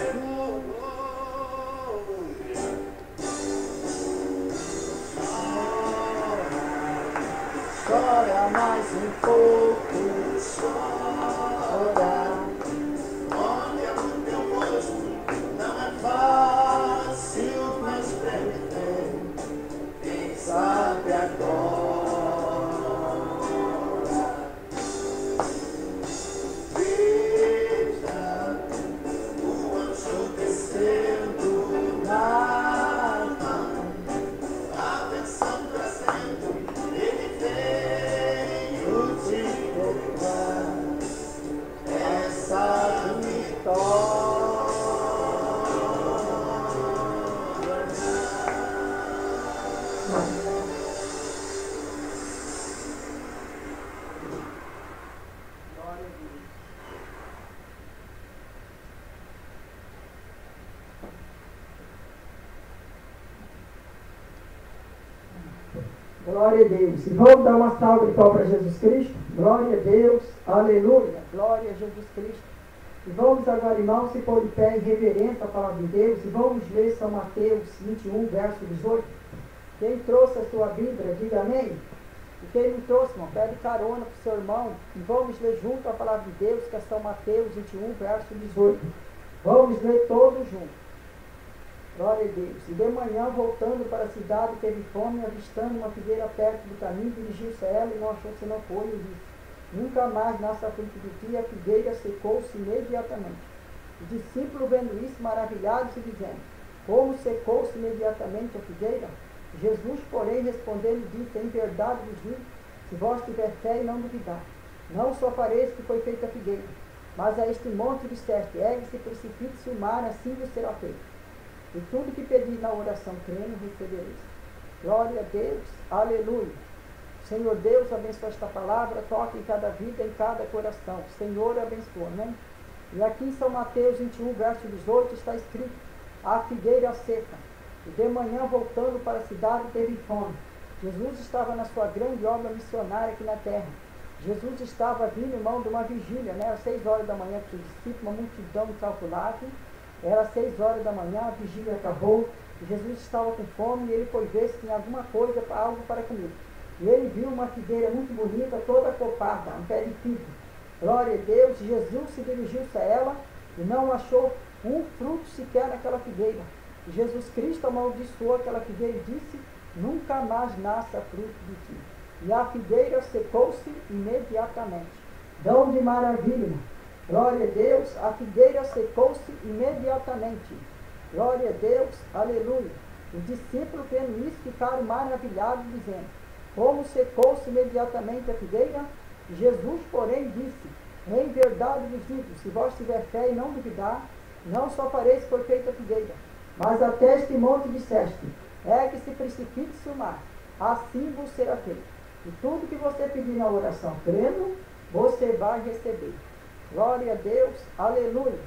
Chora mais um pouco, chora. Olha pro teu rosto, não é fácil, mas deve ter. Quem sabe agora. Veja o anjo descendo na mão, a versão trazendo. Ele veio te provar essa vitória. Glória a Deus. E vamos dar uma salva de palmas para Jesus Cristo. Glória a Deus. Aleluia. Glória a Jesus Cristo. E vamos agora, irmãos, se pôr de pé em reverência à palavra de Deus. E vamos ler São Mateus 21, verso 18. Quem trouxe a sua Bíblia, diga amém. E quem não trouxe, irmão, pede carona para o seu irmão. E vamos ler junto a palavra de Deus, que é São Mateus 21, verso 18. Vamos ler todos juntos. Glória a Deus. E de manhã, voltando para a cidade, teve fome, avistando uma figueira perto do caminho, dirigiu-se a ela e não achou senão folha e disse: nunca mais nasça fruto de ti. A figueira secou-se imediatamente. Os discípulos, vendo isso, maravilhados e dizendo: como secou-se imediatamente a figueira? Jesus, porém, respondendo, disse: em verdade vos digo, se vós tiver fé e não duvidar, não só fareis que foi feita a figueira, mas a este monte disseste: ergue-se e precipite-se o mar, assim vos será feito. E tudo que pedis na oração, crendo, recebereis. Glória a Deus, aleluia. Senhor Deus, abençoa esta palavra, toque em cada vida, em cada coração. Senhor, abençoa, amém? E aqui em São Mateus 21, verso 18, está escrito: a figueira seca. E de manhã, voltando para a cidade, teve fome. Jesus estava na sua grande obra missionária aqui na terra. Jesus estava vindo, irmão, de uma vigília, né? Às 6 horas da manhã, com os discípulos, uma multidão incalculável. Era 6 horas da manhã, a vigília acabou, e Jesus estava com fome, e ele foi ver se tinha alguma coisa, algo para comer. E ele viu uma figueira muito bonita, toda copada, um pé de figo. Glória a Deus. Jesus se dirigiu-se a ela e não achou um fruto sequer naquela figueira. E Jesus Cristo amaldiçoou aquela figueira e disse: nunca mais nasça fruto de ti. E a figueira secou-se imediatamente. Dão de maravilha. Glória a Deus, a figueira secou-se imediatamente. Glória a Deus, aleluia. Os discípulos, vendo isso, ficaram maravilhados, dizendo: como secou-se imediatamente a figueira? Jesus, porém, disse, em verdade vos digo, se vós tiver fé e não duvidar, não só fareis por feita figueira, mas até este monte disseste, ergue-se, precipite-se o mar, assim vos será feito. E tudo que você pedir na oração, crendo, você vai receber. Glória a Deus, aleluia.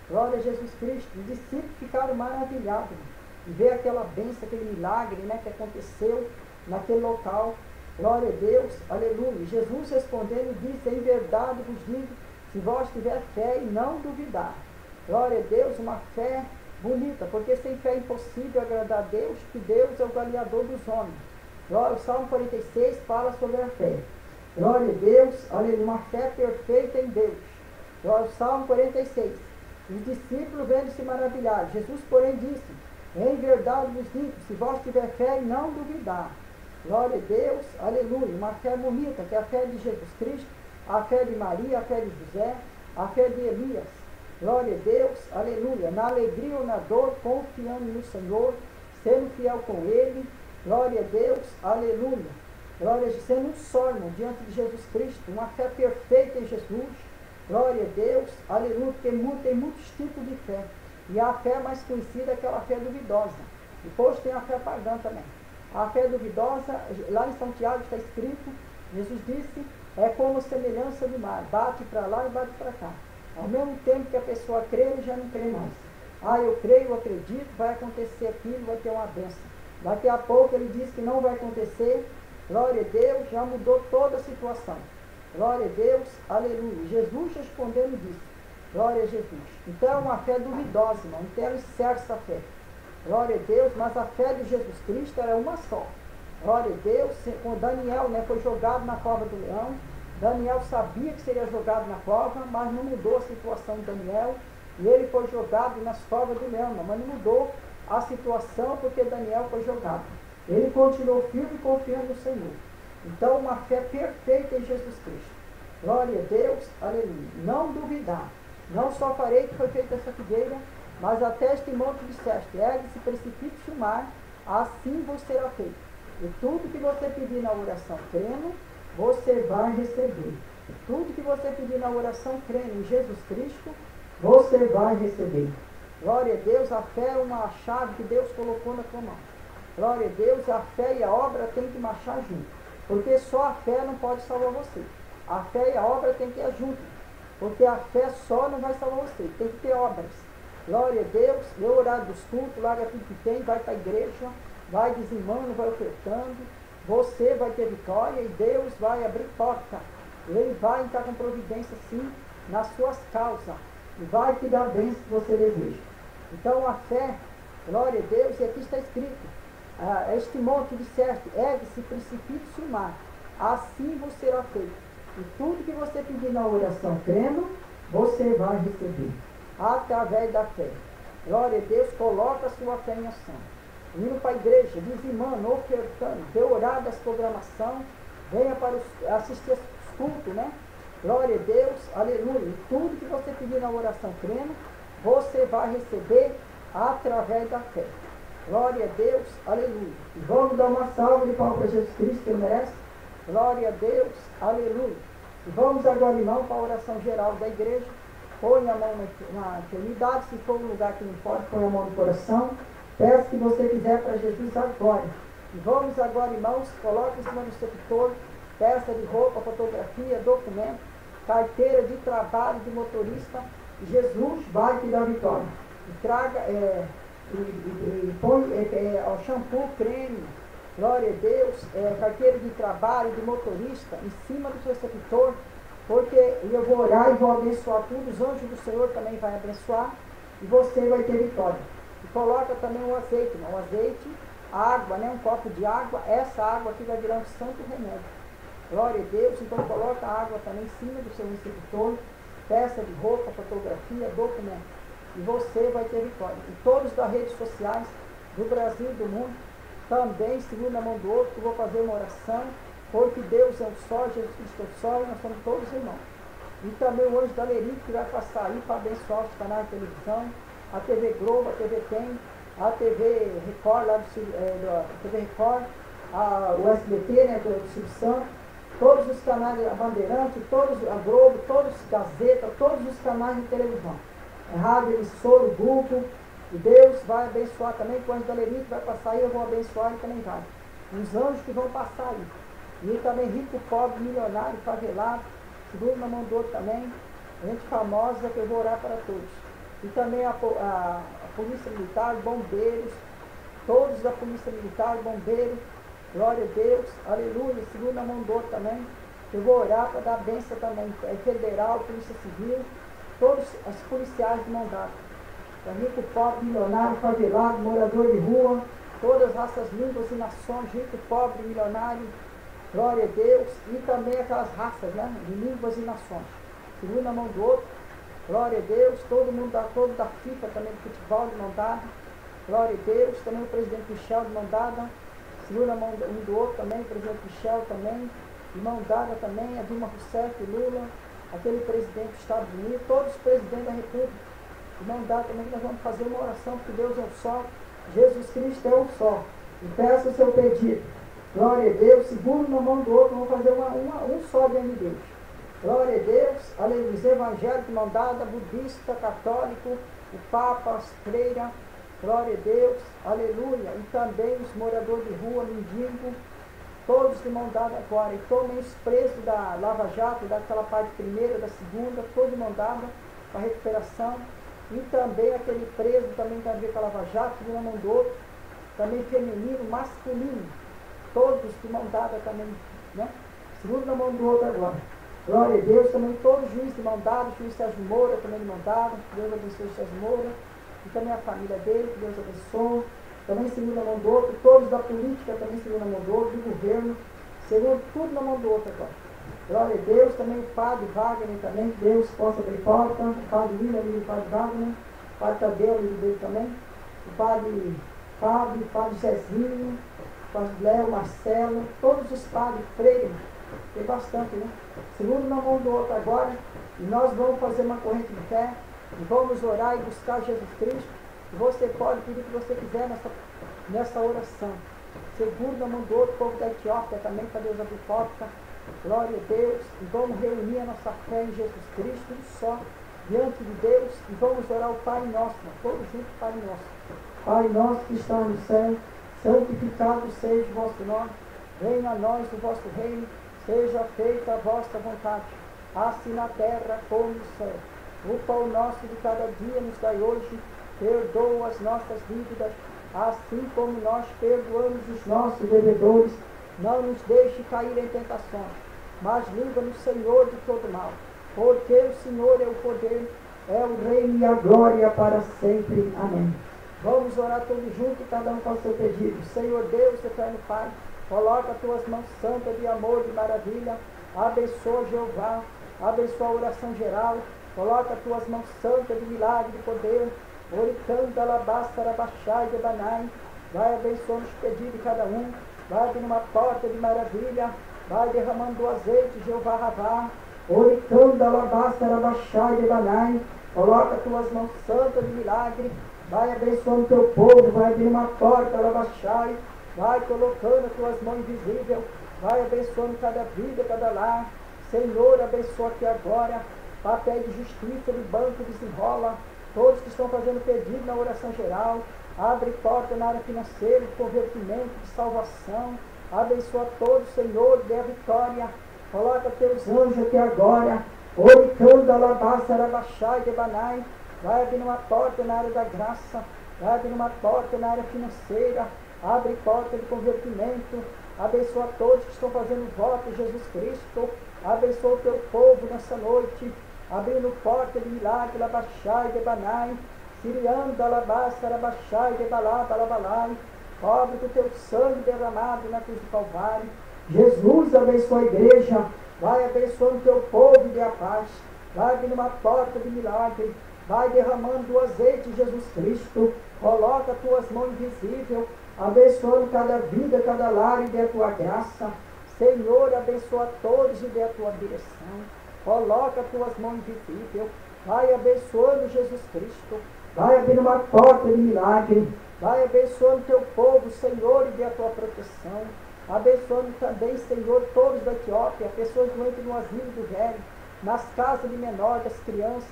Glória a Jesus Cristo. Os discípulos ficaram maravilhados de ver aquela bênção, aquele milagre, né, que aconteceu naquele local. Glória a Deus, aleluia. Jesus respondendo disse, em verdade vos digo, se vós tiver fé e não duvidar. Glória a Deus, uma fé bonita, porque sem fé é impossível agradar a Deus, que Deus é o galardoador dos homens. Glória, o Salmo 46 fala sobre a fé. Glória a Deus, aleluia, uma fé perfeita em Deus. Glória, o Salmo 46. Os discípulos vendo se maravilhar. Jesus, porém, disse, em verdade vos digo, se vós tiver fé e não duvidar. Glória a Deus, aleluia, uma fé bonita, que é a fé de Jesus Cristo, a fé de Maria, a fé de José, a fé de Elias. Glória a Deus, aleluia, na alegria ou na dor, confiando no Senhor, sendo fiel com Ele. Glória a Deus, aleluia. Glória a Deus, sendo um só, irmão, diante de Jesus Cristo, uma fé perfeita em Jesus. Glória a Deus, aleluia, porque tem muitos tipos de fé. E a fé mais conhecida é aquela fé duvidosa. Depois tem a fé pagã também. A fé duvidosa, lá em São Tiago está escrito, Jesus disse, é como semelhança do mar, bate para lá e bate para cá. Ao mesmo tempo que a pessoa crê, ele já não crê mais. Ah, eu creio, eu acredito, vai acontecer aquilo, vai ter uma bênção. Daqui a pouco ele diz que não vai acontecer. Glória a Deus, já mudou toda a situação. Glória a Deus, aleluia. Jesus respondendo disse, glória a Jesus. Então é uma fé duvidosa, irmão, então ela encerra essa fé. Glória a Deus, mas a fé de Jesus Cristo era uma só. Glória a Deus, com Daniel, né, foi jogado na cova do leão. Daniel sabia que seria jogado na cova, mas não mudou a situação de Daniel. E ele foi jogado nas covas do leão, mas não mudou a situação porque Daniel foi jogado. Ele continuou firme confiando no Senhor. Então, uma fé perfeita em Jesus Cristo. Glória a Deus, aleluia. Não duvidar. Não só farei que foi feita essa figueira, mas até este monte disseste, ergue-se, precipite-se o mar, assim vos será feito. E tudo que você pedir na oração crendo, você vai receber. Tudo que você pedir na oração crendo em Jesus Cristo, você vai receber. Glória a Deus, a fé é uma chave que Deus colocou na tua mão. Glória a Deus, a fé e a obra tem que marchar junto. Porque só a fé não pode salvar você. A fé e a obra tem que ir junto. Porque a fé só não vai salvar você. Tem que ter obras. Glória a Deus, dê o horário dos cultos, larga tudo que tem, vai para a igreja, vai dizimando, vai ofertando. Você vai ter vitória e Deus vai abrir porta. Ele vai entrar com providência sim nas suas causas. E vai te dar a bênção que você deseja. Então a fé, glória a Deus, e aqui está escrito, este monte disseste, ergue-se, precipite-se o mar, assim vos será feito. E tudo que você pedir na oração crendo, você vai receber, através da fé. Glória a Deus, coloca a sua fé em ação. Indo para a igreja, dizimando, ofertando, dê horário das programação, venha para assistir os cultos, né? Glória a Deus, aleluia. E tudo que você pedir na oração crendo, você vai receber através da fé. Glória a Deus, aleluia. E vamos dar uma salva de palmas para Jesus Cristo, que ele merece. Glória a Deus, aleluia. E vamos agora, irmão, para a oração geral da igreja. Põe a mão na eternidade, se for um lugar que não pode, põe a mão no coração. Peça que você quiser para Jesus agora. E vamos agora, irmãos, coloque em cima do receptor, peça de roupa, fotografia, documento, carteira de trabalho de motorista. Jesus vai te dar vitória. E traga, põe shampoo, creme, glória a Deus, carteira de trabalho de motorista em cima do seu receptor, porque eu vou orar e vou abençoar tudo, os anjos do Senhor também vai abençoar e você vai ter vitória. E coloca também o azeite, não? O azeite, a água, né? Um copo de água, essa água aqui vai virar um santo remédio. Glória a Deus, então coloca a água também em cima do seu receptor, peça de roupa, fotografia, documento. E você vai ter vitória. E todos das redes sociais do Brasil e do mundo, também, segundo a mão do outro, vou fazer uma oração, porque Deus é um só, Jesus Cristo é um só, e nós somos todos irmãos. E também o anjo da Lerique que vai passar aí para abençoar os canais de televisão, a TV Globo, a TV Tem, a TV Record, lá do TV Record, o SBT, né, do Silvio Santos, todos os canais, a Bandeirante, todos, a Globo, todos os Gazeta, todos os canais de televisão. Rádio, emissora, o grupo, e Deus vai abençoar também, quando o Galerito vai passar aí, eu vou abençoar e também vai. Os anjos que vão passar aí. E também rico, pobre, milionário, favelado, segundo na mão do outro também, gente famosa que eu vou orar para todos. E também a Polícia Militar, bombeiros, todos da Polícia Militar, bombeiros, glória a Deus, aleluia, segundo na mão do outro também, eu vou orar para dar bênção também, federal, Polícia Civil, todos os policiais de mão dada. Rico, pobre, milionário, favelado, morador de rua, todas as raças, línguas e nações, rico, pobre, milionário, glória a Deus, e também aquelas raças, né, de línguas e nações. Segundo na mão do outro, glória a Deus, todo mundo todo da FIFA também, do futebol de mão dada, glória a Deus, também o presidente Michel de mão dada, segundo na mão um do outro também, o presidente Michel também, de mão dada também, a Dilma Rousseff, Lula, aquele presidente dos Estados Unidos, todos os presidentes da República, de mão dada também, nós vamos fazer uma oração, porque Deus é um só, Jesus Cristo é um só, e peça o seu pedido, glória a Deus, segundo na mão do outro, vamos fazer um só diante de Deus. Glória a Deus, aleluia, os evangélicos de mão dada, budista, católico, o Papa, as freiras, glória a Deus, aleluia, e também os moradores de rua, mendigo, todos de mão dada agora, e também os presos da Lava Jato, daquela parte primeira, da segunda, todos de mão dada, para recuperação, e também aquele preso também tem a ver com a Lava Jato, de uma mão do outro, também feminino, masculino, todos de mão dada também, né? Segundo na mão do outro agora. Glória a Deus, também todos os juízes de mão dada, o juiz Sérgio Moura também de mão dada, que Deus abençoe o Sérgio Moura, e também a família dele, que Deus abençoe, também segundo na mão do outro, todos da política também segundo na mão do outro, do governo, segundo tudo na mão do outro agora. Glória a Deus, também o padre Wagner também, que Deus possa abrir porta, o padre William, o padre Wagner, o padre Tadeu, amigo dele também, o padre Fábio, o padre Zezinho, o padre Léo, Marcelo, todos os padres, freire, tem bastante, né? Segundo na mão do outro agora, e nós vamos fazer uma corrente de fé, e vamos orar e buscar Jesus Cristo, e você pode pedir o que você quiser nessa oração. Segundo na mão do outro, o povo da Etiópia também, para Deus abrir porta, glória a Deus, e vamos reunir a nossa fé em Jesus Cristo, um só, diante de Deus, e vamos orar o Pai Nosso, todos juntos, Pai Nosso. Pai Nosso que está no céu, santificado seja o vosso nome, venha a nós o vosso reino, seja feita a vossa vontade, assim na terra como no céu. O pão nosso de cada dia nos dai hoje, perdoa as nossas dívidas, assim como nós perdoamos os nossos devedores. Não nos deixe cair em tentações, mas livra-nos, Senhor, de todo mal. Porque o Senhor é o poder, é o reino e a glória para sempre. Amém. Vamos orar todos juntos, cada um com o seu pedido. Senhor Deus, eterno Pai, coloca as tuas mãos santas de amor, de maravilha. Abençoa, Jeová. Abençoa a oração geral. Coloca as tuas mãos santas de milagre, de poder. Oricanda, alabasta, arabaxai, debanai. Vai abençoando os pedidos de cada um. Vai abrindo uma porta de maravilha. Vai derramando o azeite, Jeová Ravá. Oricanda, alabasta, arabaxai, debanai. Coloca as tuas mãos santas de milagre. Vai abençoando o teu povo. Vai abrindo uma porta, alabaxai. Vai colocando as tuas mãos invisíveis, vai abençoando cada vida, cada lar. Senhor, abençoa aqui agora, papel de justiça, de banco, desenrola, todos que estão fazendo pedido na oração geral, abre porta na área financeira, de convertimento, de salvação, abençoa todos, Senhor, dê a vitória, coloca teus anjos aqui agora, oricando, alabasta, arabaxai, debanai, vai abrir uma porta na área da graça, vai abrir uma porta na área financeira, abre porta de convertimento, abençoa todos que estão fazendo voto, Jesus Cristo, abençoa o teu povo nessa noite, abrindo porta de milagre, alabaxai, debanai, siriando, alabasta, alabaxai, debalá, balabalai, cobre com o teu sangue derramado na cruz do Calvário. Jesus, abençoa a igreja, vai abençoando o teu povo e dê a paz, vai abrindo uma porta de milagre, vai derramando o azeite de Jesus Cristo, coloca as tuas mãos invisíveis, abençoando cada vida, cada lar e dê a tua graça. Senhor, abençoa todos e dê a tua direção. Coloca as tuas mãos invisíveis, vai abençoando Jesus Cristo, vai abrindo uma porta de milagre, vai abençoando teu povo, Senhor, e dê a tua proteção. Abençoando também, Senhor, todos da Etiópia, pessoas doentes no asilo do velho, nas casas de menor, das crianças.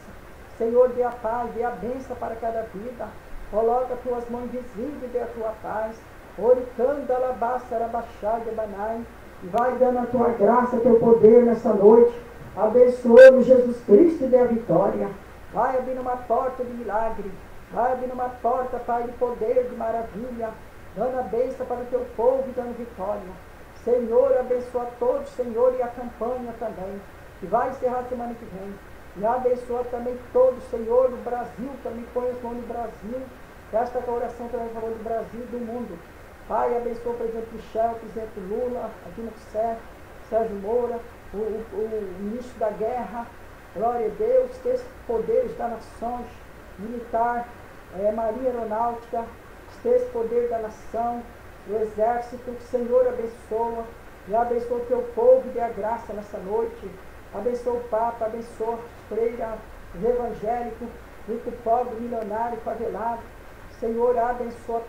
Senhor, dê a paz, dê a bênção para cada vida. Coloca tuas mãos visíveis e dê a tua paz. Oricanda, alabaça, arabaxá, debanai. E vai dando a tua graça, teu poder nessa noite. Abençoa-nos, Jesus Cristo, e dê a vitória. Vai abrindo uma porta de milagre. Vai abrindo uma porta, Pai, de poder, de maravilha. Dando a bênção para o teu povo e dando vitória. Senhor, abençoa todos, Senhor, e a campanha também, que vai encerrar semana que vem. E abençoa também todos, Senhor, no Brasil, também põe as mãos no Brasil. Esta oração que nós falamos do Brasil e do mundo. Pai, abençoa o presidente Michel, o presidente Lula, aqui no Sérgio Moura, o ministro da guerra. Glória a Deus, que esses poderes das nações, militar, Marinha Aeronáutica, esse poder da nação, o exército, que o Senhor abençoa, e abençoa o teu povo e dê a graça nessa noite. Abençoa o Papa, abençoa a freira, os evangélicos, rico, pobre, milionário, favelado. Senhor, abençoa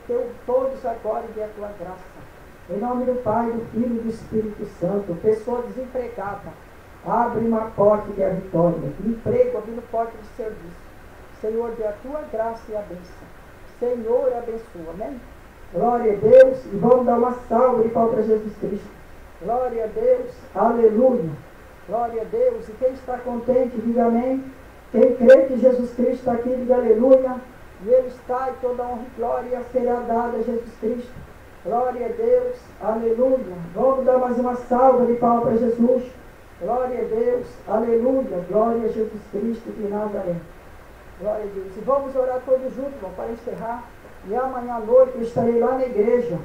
todos agora e dê a tua graça. Em nome do Pai, do Filho e do Espírito Santo. Pessoa desempregada, abre uma porta e dê a vitória. Emprego, abrindo porta de serviço. Senhor, dê a tua graça e a bênção. Senhor, abençoa, amém? Glória a Deus, e vamos dar uma salva de palmas para Jesus Cristo. Glória a Deus, aleluia. Glória a Deus, e quem está contente, diga amém. Quem crê que Jesus Cristo está aqui, diga aleluia. E Ele está, e toda honra e glória será dada a Jesus Cristo. Glória a Deus, aleluia. Vamos dar mais uma salva de palmas para Jesus. Glória a Deus, aleluia. Glória a Jesus Cristo de Nazaré. Glória a Deus. E vamos orar todos juntos, irmão, para encerrar. E amanhã à noite eu estarei lá na igreja.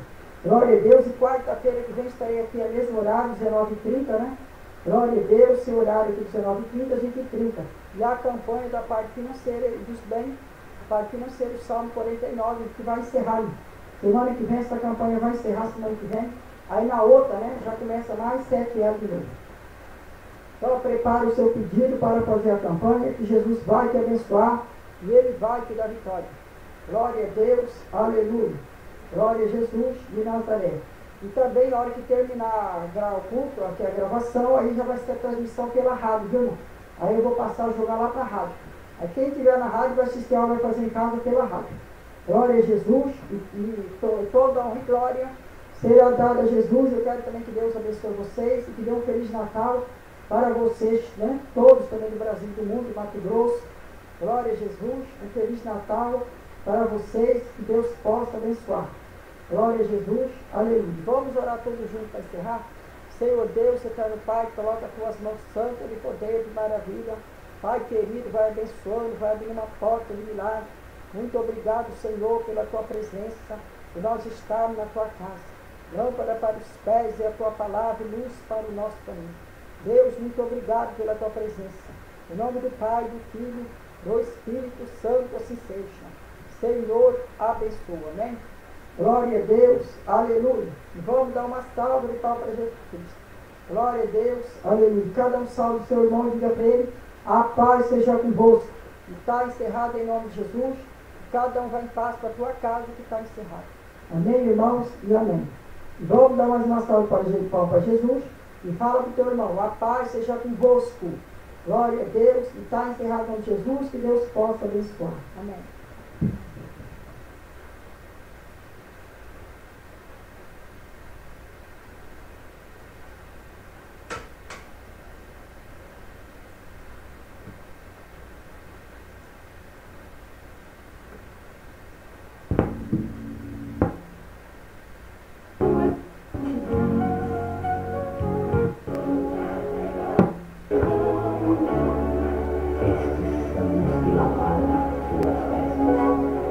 Glória a Deus. E quarta-feira que vem estarei aqui ao mesmo horário, 19h30, né? Glória a Deus. Seu horário aqui, 19h30, 20h30. E a campanha da parte financeira, diz bem, a parte financeira, o Salmo 49, que vai encerrar. Semana que vem essa campanha vai encerrar, semana que vem. Aí na outra, né, já começa mais 7 horas de novo. Então, prepare o seu pedido para fazer a campanha, que Jesus vai te abençoar e Ele vai te dar vitória. Glória a Deus, aleluia. Glória a Jesus de Nazaré. E também, na hora que terminar o culto, aqui a gravação, aí já vai ser a transmissão pela rádio, viu, irmão? Aí eu vou passar a jogar lá para a rádio. Aí quem estiver na rádio vai assistir a aula, vai fazer em casa pela rádio. Glória a Jesus e toda honra e glória será dada a Jesus. Eu quero também que Deus abençoe vocês e que dê um Feliz Natal para vocês, né? Todos também do Brasil, do mundo, do Mato Grosso. Glória a Jesus, um Feliz Natal para vocês, que Deus possa abençoar. Glória a Jesus, aleluia. Vamos orar todos juntos para encerrar. Senhor Deus, eterno Pai, coloca as tuas mãos santas de poder, de maravilha. Pai querido, vai abençoando, vai abrindo uma porta de milagre. Muito obrigado, Senhor, pela tua presença, por nós estarmos na tua casa. Lâmpada para os pés e a tua palavra, luz para o nosso caminho. Deus, muito obrigado pela tua presença. Em nome do Pai, do Filho, do Espírito Santo, assim seja. Senhor, abençoa, amém? Glória a Deus, aleluia. E vamos dar uma salva de palmas para Jesus Cristo. Glória a Deus, aleluia. Cada um salve o seu irmão e diga para ele: a paz seja convosco. E está encerrado em nome de Jesus. Cada um vai em paz para a tua casa que está encerrado. Amém, irmãos, e amém. E vamos dar mais uma salva de palmas para Jesus. E fala para o teu irmão: a paz seja convosco. Glória a Deus. E está encerrado em nome de Jesus. Que Deus possa abençoar. Amém. Estes são os que lavaram suas vestes.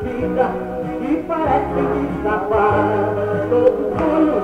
Vida que parece que escapar, todo sonho